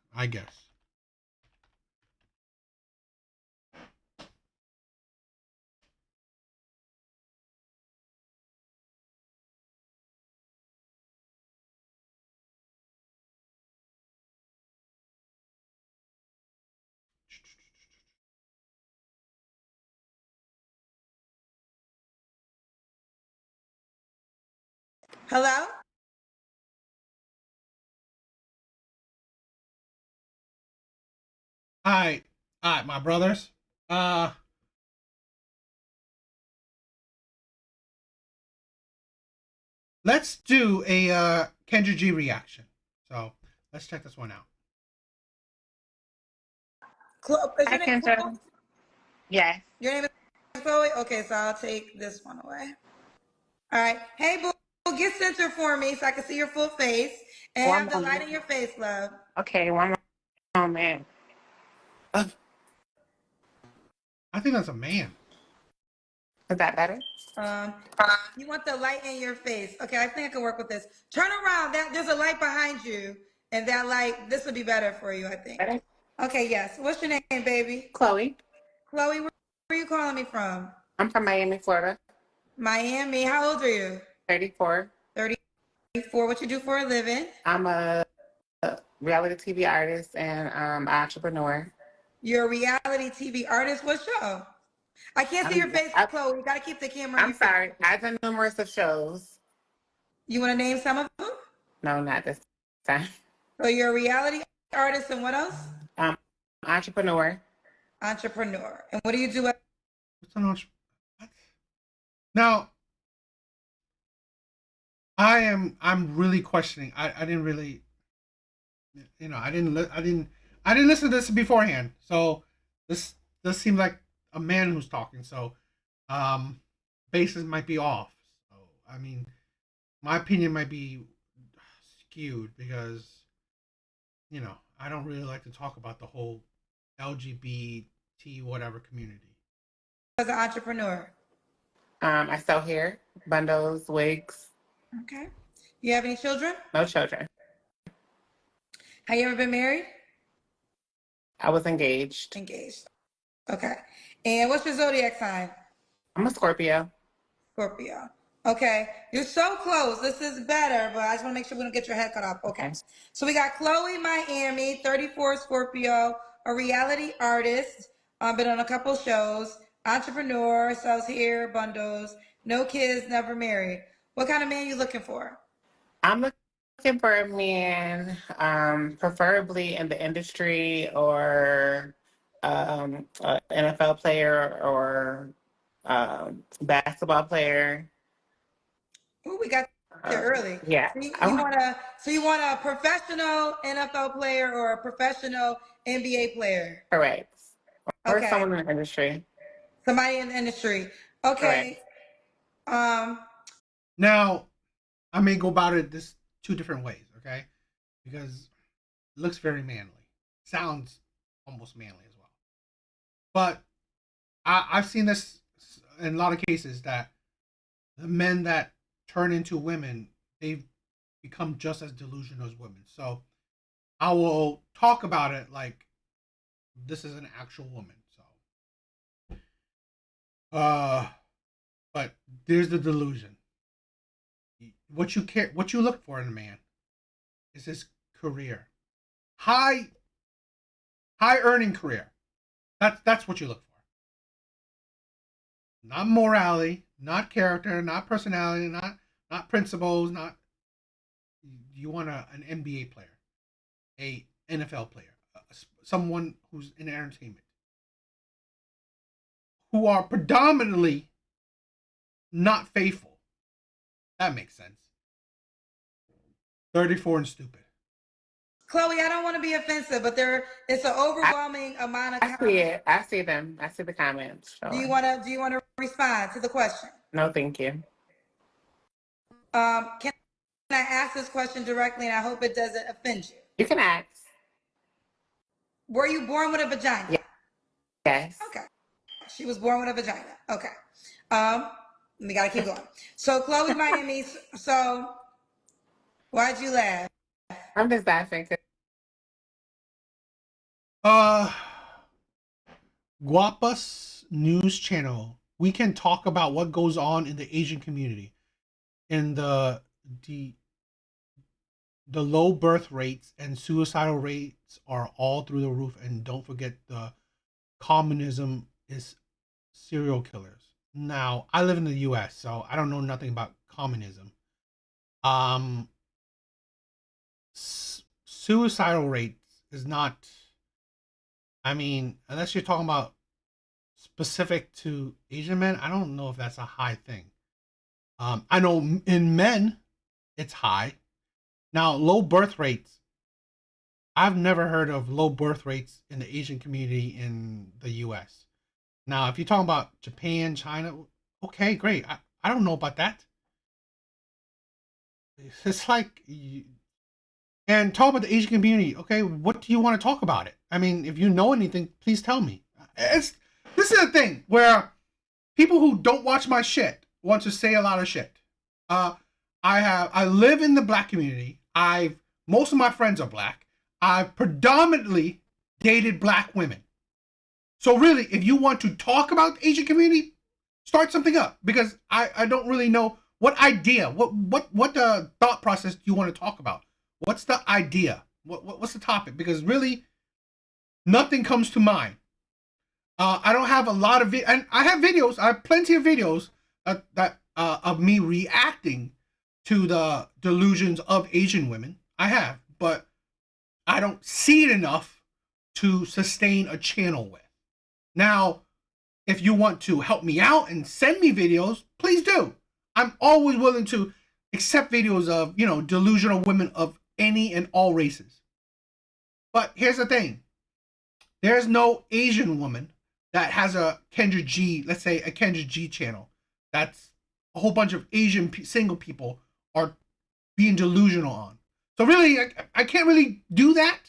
Hello? All right, my brothers. Let's do a Kendra G reaction. So let's check this one out. Hi, Kendra. Yes. Your name is Chloe? Okay, so I'll take this one away. All right. Hey, boo, get center for me so I can see your full face. And have the light in your face, love. Okay, one moment. I think that's a man. Is that better? You want the light in your face. Okay, I think I can work with this. Turn around. There's a light behind you. And that light, this will be better for you, I think. Better? Okay, yes. What's your name, baby? Chloe. Chloe, where are you calling me from? I'm from Miami, Florida. Miami. How old are you? 34. 34. What you do for a living? I'm a reality TV artist and entrepreneur. You're a reality TV artist. What show? I can't see your face, Chloe. You gotta keep the camera. I'm sorry. I've done numerous of shows. You want to name some of them? No, not this time. So you're a reality artist and what else? Entrepreneur. Entrepreneur. And what do you do? What's an entrepreneur? Now, I'm really questioning. I didn't really, I didn't listen to this beforehand. So this does seem like a man who's talking. So, bases might be off. So, I mean, my opinion might be skewed because, I don't really like to talk about the whole LGBT whatever community. As an entrepreneur. I sell hair, bundles, wigs. Okay. You have any children? No children. Have you ever been married? I was engaged. Engaged. Okay. And what's your zodiac sign? I'm a Scorpio. Scorpio. Okay. You're so close. This is better, but I just want to make sure we don't get your head cut off. Okay. So we got Chloe Miami, 34, Scorpio, a reality artist, been on a couple shows, entrepreneur, sells hair, bundles, no kids, never married. What kind of man you looking for? I'm looking for a man, preferably in the industry or an NFL player or basketball player. Ooh, we got there early. Yeah. So you want a professional NFL player or a professional NBA player? Correct. Or Okay. someone in the industry. Somebody in the industry. Okay. Now, I may go about it this two different ways, okay? Because it looks very manly. Sounds almost manly as well. But I've seen this in a lot of cases that the men that turn into women, they've become just as delusional as women. So I will talk about it like this is an actual woman. So but there's the delusion. What you look for in a man is his career. High earning career. That's what you look for. Not morality, not character, not personality, not principles, not you want an NBA player, a NFL player, someone who's in entertainment, who are predominantly not faithful. That makes sense. 34 and stupid. Chloe, I don't want to be offensive, but it's an overwhelming amount of I see it. I see them. I see the comments. Do you want to respond to the question? No, thank you. Can I ask this question directly, and I hope it doesn't offend you? You can ask. Were you born with a vagina? Yes. Okay. She was born with a vagina. Okay. We gotta keep going. So Chloe Miami. So why'd you laugh? I'm just laughing. Guapas News Channel. We can talk about what goes on in the Asian community, in the low birth rates and suicidal rates are all through the roof. And don't forget, the communism is serial killers. Now, I live in the U.S., so I don't know nothing about communism. Suicidal rates is not, I mean, unless you're talking about specific to Asian men, I don't know if that's a high thing. I know in men, it's high. Now, low birth rates, I've never heard of low birth rates in the Asian community in the U.S. Now, if you're talking about Japan, China, okay, great. I don't know about that. It's like, and talk about the Asian community. Okay, what do you want to talk about it? I mean, if you know anything, please tell me. This is the thing where people who don't watch my shit want to say a lot of shit. I live in the black community. Most of my friends are black. I've predominantly dated black women. So really, if you want to talk about the Asian community, start something up, because I don't really know what idea, what thought process do you want to talk about? What's the idea? What's the topic? Because really, nothing comes to mind. I don't have a lot of and I have videos. I have plenty of videos that of me reacting to the delusions of Asian women. I have, but I don't see it enough to sustain a channel with. Now, if you want to help me out and send me videos, please do. I'm always willing to accept videos of, you know, delusional women of any and all races. But here's the thing. There's no Asian woman that has a Kendra G, let's say a Kendra G channel. That's a whole bunch of Asian single people are being delusional on. So really, I can't really do that,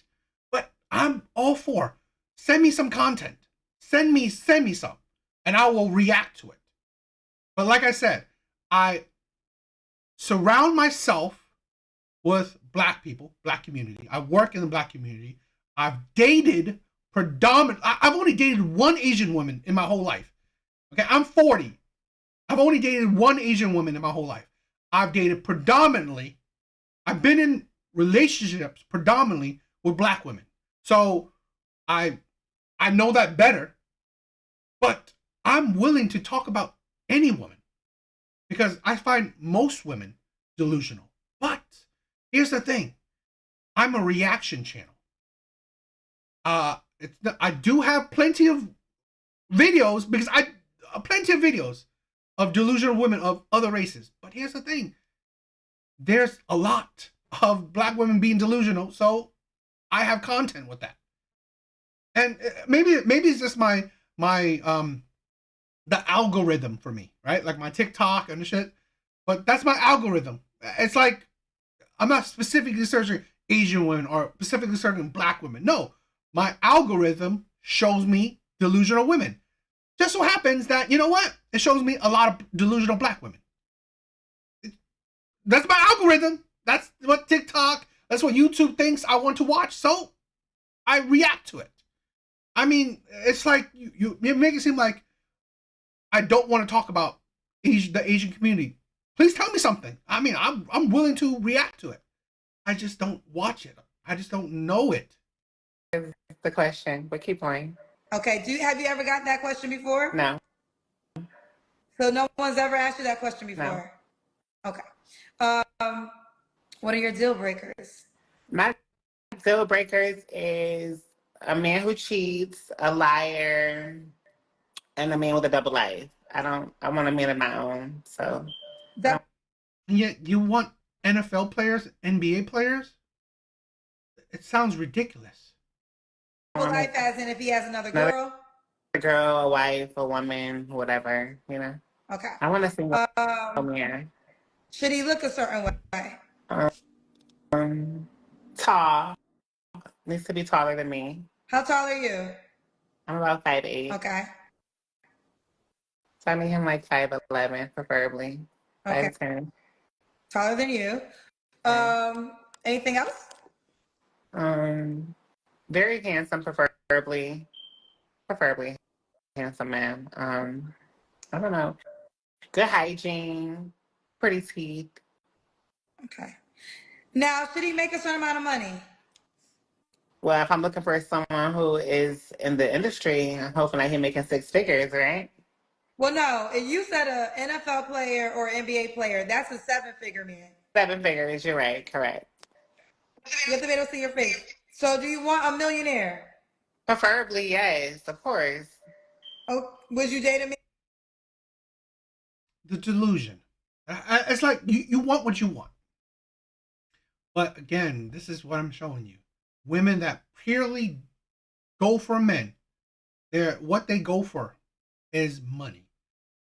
but I'm all for. Send me some content. Send me some, and I will react to it. But like I said, I surround myself with black people, black community. I work in the black community. I've dated I've only dated one Asian woman in my whole life. Okay, I'm 40. I've only dated one Asian woman in my whole life. I've dated predominantly, I've been in relationships predominantly with black women. So I know that better, but I'm willing to talk about any woman because I find most women delusional. But here's the thing. I'm a reaction channel. I do have plenty of videos because plenty of videos of delusional women of other races. But here's the thing. There's a lot of black women being delusional, so I have content with that. And maybe it's just my the algorithm for me, right? Like my TikTok and shit. But that's my algorithm. It's like I'm not specifically searching Asian women or specifically searching black women. No, my algorithm shows me delusional women. Just so happens that, you know what? It shows me a lot of delusional black women. That's my algorithm. That's what TikTok, that's what YouTube thinks I want to watch. So I react to it. I mean, it's like you make it seem like I don't want to talk about the Asian community. Please tell me something. I mean, I'm willing to react to it. I just don't watch it. I just don't know it. The question, but keep going. Okay, have you ever gotten that question before? No. So no one's ever asked you that question before? No. Okay. What are your deal breakers? My deal breakers is a man who cheats, a liar, and a man with a double life. I want a man of my own. So and yet you want NFL players, NBA players? It sounds ridiculous. Life as in if he has another girl? A girl, a wife, a woman, whatever, you know. Okay. I want to see a man. Should he look a certain way? Tall. Needs to be taller than me. How tall are you? I'm about 5'8". Okay. So I need him like 5'11", preferably. Okay. 5'10". Taller than you. Anything else? Very handsome, preferably handsome man. I don't know. Good hygiene, pretty teeth. Okay. Now, should he make a certain amount of money? Well, if I'm looking for someone who is in the industry, I'm hoping that he's making 6 figures, right? Well, no. If you said an NFL player or NBA player, that's a 7-figure man. 7 figures, you're right, correct. You have to be able to see your face. So do you want a millionaire? Preferably, yes, of course. Oh, would you date a man? The delusion. It's like you want what you want. But again, this is what I'm showing you. Women that purely go for men, what they go for is money,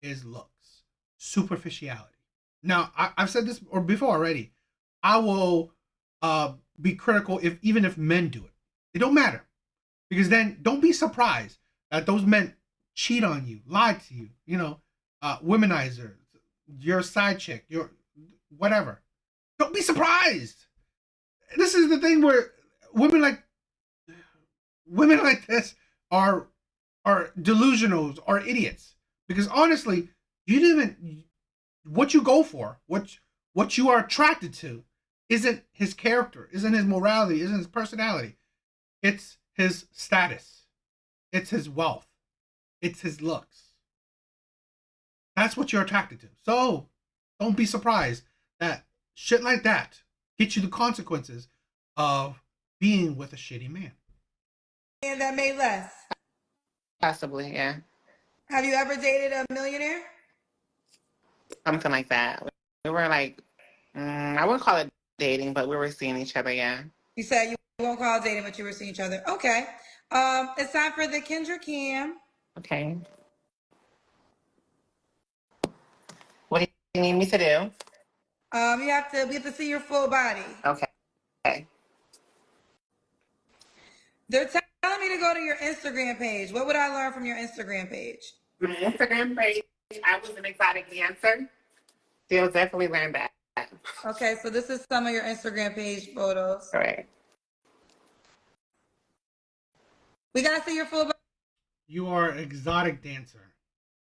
is looks, superficiality. Now, I've said this before already. I will be critical even if men do it. It don't matter. Because then don't be surprised that those men cheat on you, lie to you, you know, womanizer, your side chick, your whatever. Don't be surprised. This is the thing where women like this are delusionals, are idiots. Because honestly, you didn't even what you go for, what you are attracted to, isn't his character, isn't his morality, isn't his personality. It's his status. It's his wealth. It's his looks. That's what you're attracted to. So don't be surprised that shit like that gets you the consequences of being with a shitty man. And that made less. Possibly, yeah. Have you ever dated a millionaire? Something like that. We were like, I wouldn't call it dating, but we were seeing each other, yeah. You said you won't call it dating, but you were seeing each other. Okay. It's time for the Kendra Cam. Okay. What do you need me to do? We have to see your full body. Okay. Okay. They're telling me to go to your Instagram page. What would I learn from your Instagram page? My Instagram page, I was an exotic dancer. You'll definitely learn that. Okay, so this is some of your Instagram page photos. All right. We gotta see your full body. You are an exotic dancer,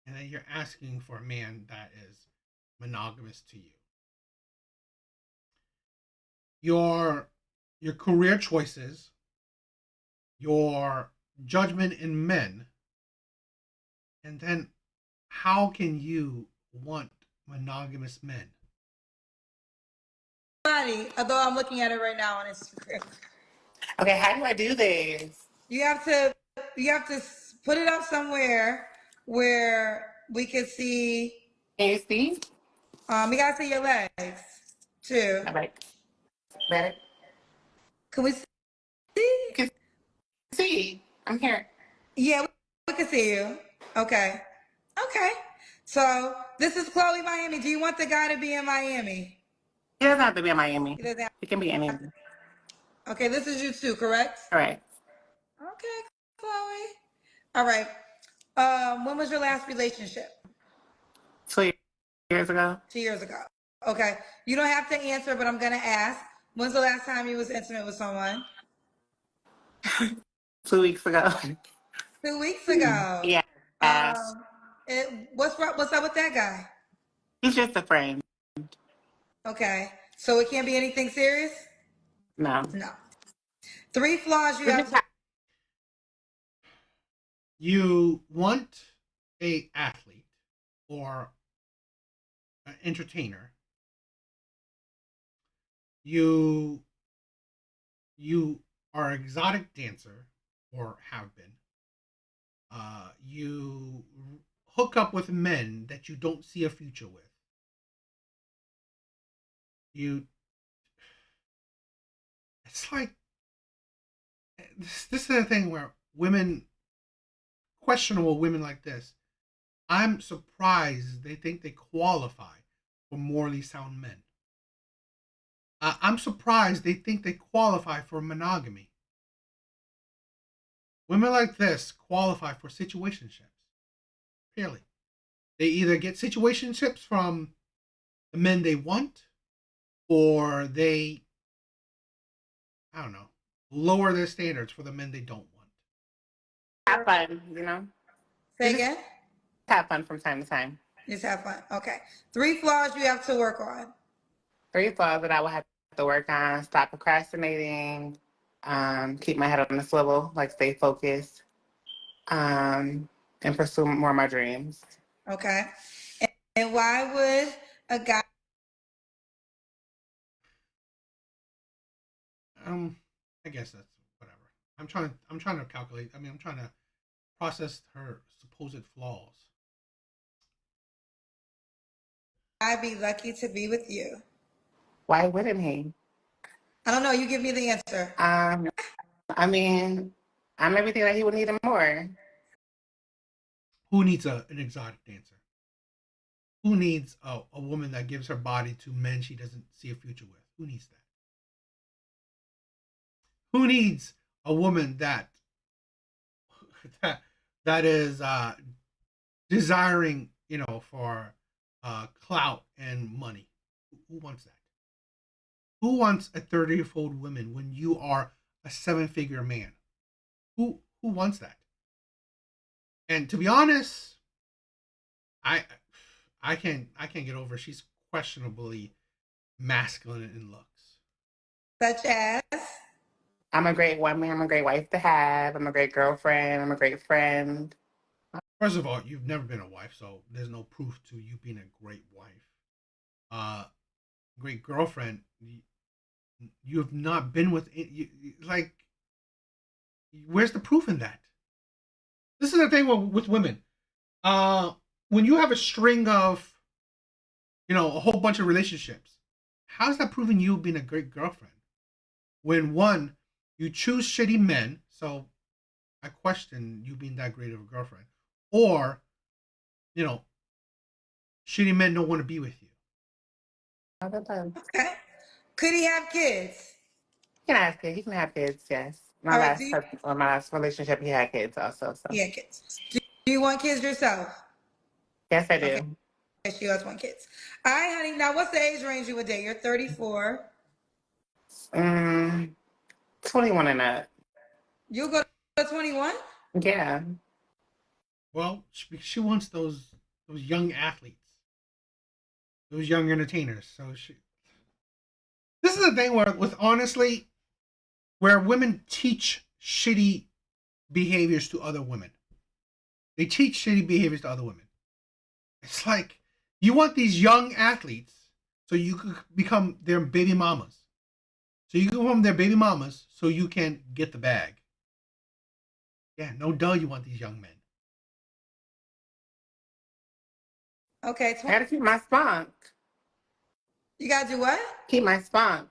and then you're asking for a man that is monogamous to you. Your career choices, your judgment in men, and then how can you want monogamous men? Body, although I'm looking at it right now on Instagram. Okay, how do I do this? You have to put it up somewhere where we can see. Can you see? We gotta see your legs too. All right. Better? Can we see? You can see. I'm here. Yeah, we can see you. Okay. Okay. So this is Chloe Miami. Do you want the guy to be in Miami? He doesn't have to be in Miami. He doesn't have- He can be anywhere. Okay, this is you too, correct? All right. Okay, Chloe. All right. When was your last relationship? 2 years ago. 2 years ago. Okay. You don't have to answer, but I'm gonna ask. When's the last time you was intimate with someone? 2 weeks ago. 2 weeks ago. Yeah. What's up with that guy? He's just a friend. Okay. So it can't be anything serious? No. No. 3 flaws you have to. You want a athlete or an entertainer. You are an exotic dancer or have been. You hook up with men that you don't see a future with. It's like this is the thing where women, questionable women like this, I'm surprised they think they qualify for morally sound men. I'm surprised they think they qualify for monogamy. Women like this qualify for situationships. Purely. They either get situationships from the men they want, or they, I don't know, lower their standards for the men they don't want. Have fun, you know? Say again? Have fun from time to time. Just have fun. Okay. 3 flaws you have to work on. 3 flaws that I would have to work on: stop procrastinating, keep my head on the swivel, like stay focused, and pursue more of my dreams. Okay. And why would a guy? I guess that's whatever. I'm trying to calculate. I mean, I'm trying to process her supposed flaws. I'd be lucky to be with you. Why wouldn't he? I don't know. You give me the answer. I mean, I'm everything that he would need and more. Who needs an exotic dancer? Who needs a woman that gives her body to men she doesn't see a future with? Who needs that? Who needs a woman that is desiring, for clout and money? Who wants that? Who wants a 30-year-old woman when you are a 7-figure man? Who wants that? And to be honest, I can't get over. She's questionably masculine in looks. Such as? I'm a great woman. I'm a great wife to have. I'm a great girlfriend. I'm a great friend. First of all, you've never been a wife, so there's no proof to you being a great wife. Great girlfriend. You have not been with like. Where's the proof in that? This is the thing with women. When you have a string of, a whole bunch of relationships, how's that proving you being a great girlfriend? When one, you choose shitty men, so I question you being that great of a girlfriend. Or, shitty men don't want to be with you. Okay. Could he have kids? He can have kids. He can have kids, yes. My last relationship, he had kids also. So. Yeah, kids. Do you want kids yourself? Yes, I do. Okay. She does want kids. All right, honey. Now, what's the age range you would date? You're 34. 21 and up. You'll go to 21? Yeah. Well, she wants those young athletes, those young entertainers. So this is the thing where women teach shitty behaviors to other women. They teach shitty behaviors to other women. It's like you want these young athletes so you can become their baby mamas. So you can become their baby mamas so you can get the bag. Yeah, no duh, you want these young men. Okay. I gotta keep my spunk. You gotta do what? Keep my spunk.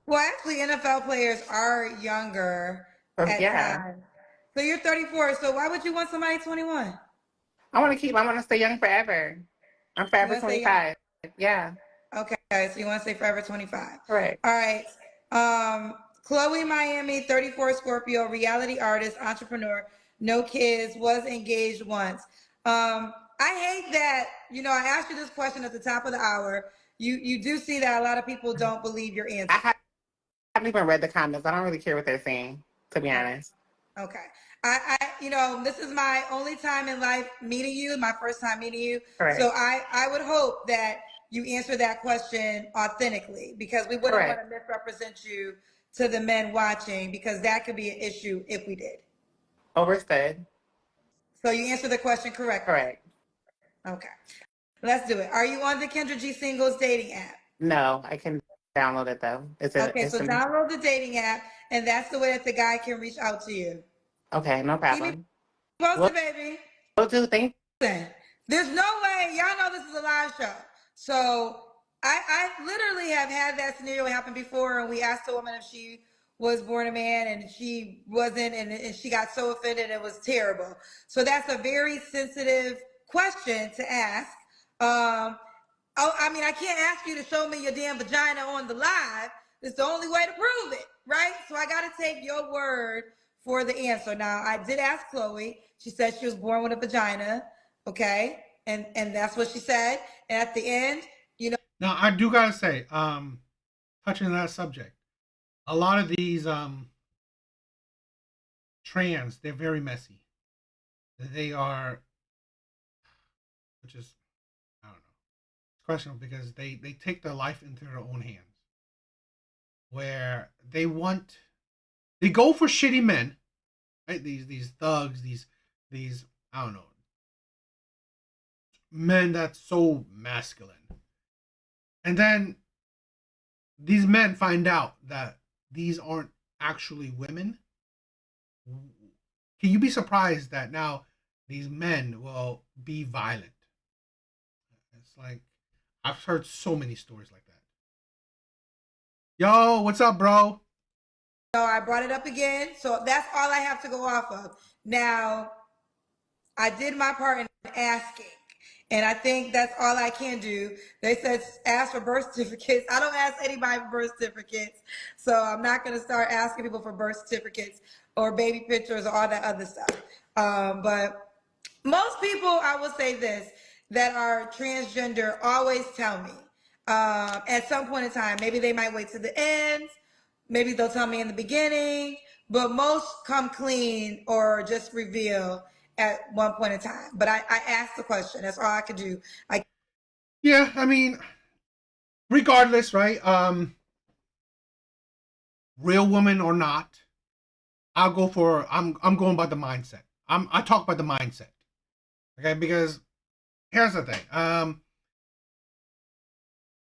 Well, actually, NFL players are younger at times. So you're 34. So why would you want somebody 21? I want to stay young forever. I'm forever 25. Yeah. Okay, so you want to stay forever 25. Right. All right. Chloe Miami, 34, Scorpio, reality artist, entrepreneur, no kids, was engaged once. I hate that, I asked you this question at the top of the hour. You do see that a lot of people don't believe your answer. I haven't even read the comments. I don't really care what they're saying, to be honest. Okay. This is my only time in life meeting you, my first time meeting you. Correct. So I would hope that you answer that question authentically, because we wouldn't want to misrepresent you to the men watching, because that could be an issue if we did. Overstood. So you answer the question correctly. Correct. Okay. Let's do it. Are you on the Kendra G Singles dating app? No, I can download it though. Download the dating app, and that's the way that the guy can reach out to you. Okay, no problem. Keep me posted, baby. Will do. Thank you. There's no way. Y'all know this is a live show. So I literally have had that scenario happen before, and we asked a woman if she was born a man, and she wasn't, and she got so offended. It was terrible. So that's a very sensitive question to ask. I can't ask you to show me your damn vagina on the live. It's the only way to prove it, right? So I got to take your word for the answer. Now, I did ask Chloe. She said she was born with a vagina, okay? And that's what she said. And at the end, Now, I do gotta say, touching on that subject, a lot of these trans, they're very messy. They are, which is, I don't know, it's questionable, because they take their life into their own hands. Where they go for shitty men, right? These thugs, these I don't know, men that's so masculine. And then these men find out that these aren't actually women. Can you be surprised that now these men will be violent? It's like, I've heard so many stories like that. Yo, what's up, bro? So I brought it up again. So that's all I have to go off of. Now, I did my part in asking, and I think that's all I can do. They said ask for birth certificates. I don't ask anybody for birth certificates, so I'm not going to start asking people for birth certificates or baby pictures or all that other stuff. But most people, I will say this, that are transgender always tell me at some point in time. Maybe they might wait to the end. Maybe they'll tell me in the beginning, but most come clean or just reveal. at one point in time. But I asked the question. That's all I could do. Yeah, I mean, regardless, right? Real woman or not, I'm going by the mindset. I talk about the mindset. Okay, because here's the thing.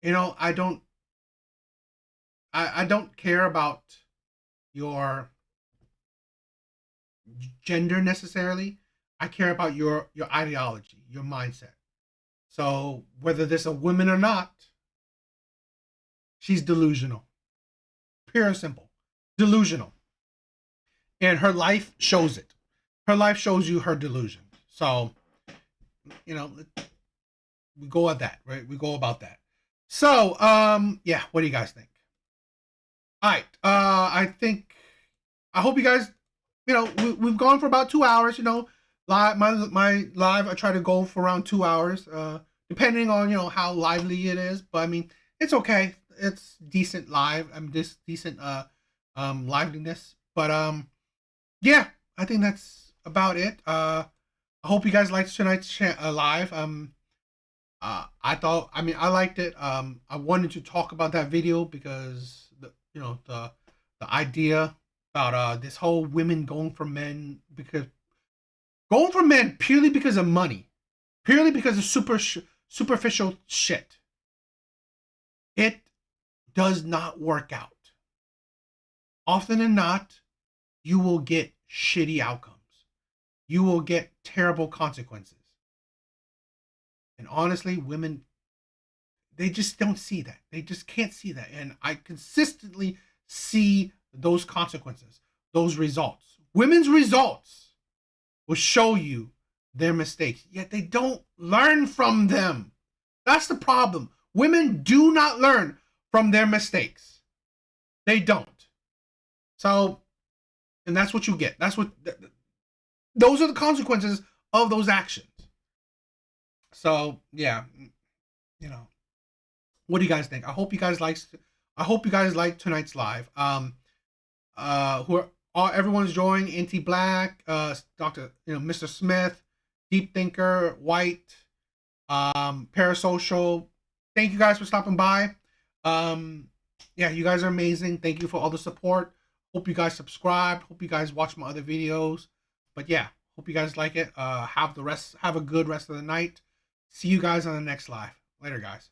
You know, I don't care about your gender necessarily. I care about your ideology, your mindset. So whether there's a woman or not, she's delusional. Pure and simple. Delusional. And her life shows it. Her life shows you her delusion. So, you know, we go at that, right? We go about that. So, yeah, what do you guys think? All right. I hope you guys, you know, we've gone for about 2 hours, you know. My live, I try to go for around 2 hours, depending on, you know, how lively it is. But I mean, it's okay. It's decent live. I mean, this decent liveliness. But yeah, I think that's about it. I hope you guys liked tonight's live. I liked it. I wanted to talk about that video because the idea about this whole women going for men purely because of money, purely because of superficial shit. It does not work out. Often than not, you will get shitty outcomes. You will get terrible consequences. And honestly, women, they just don't see that. They just can't see that. And I consistently see those consequences, those results. Women's results will show you their mistakes, yet they don't learn from them. That's the problem. Women do not learn from their mistakes. They don't. So, and that's what you get. Those are the consequences of those actions. So, yeah, you know, what do you guys think? I hope you guys liked tonight's live. Everyone's joining: Inti Black, Dr. Mr. Smith, Deep Thinker, White, Parasocial. Thank you guys for stopping by. Yeah, you guys are amazing. Thank you for all the support. Hope you guys subscribe. Hope you guys watch my other videos. But yeah, hope you guys like it. Have a good rest of the night. See you guys on the next live. Later, guys.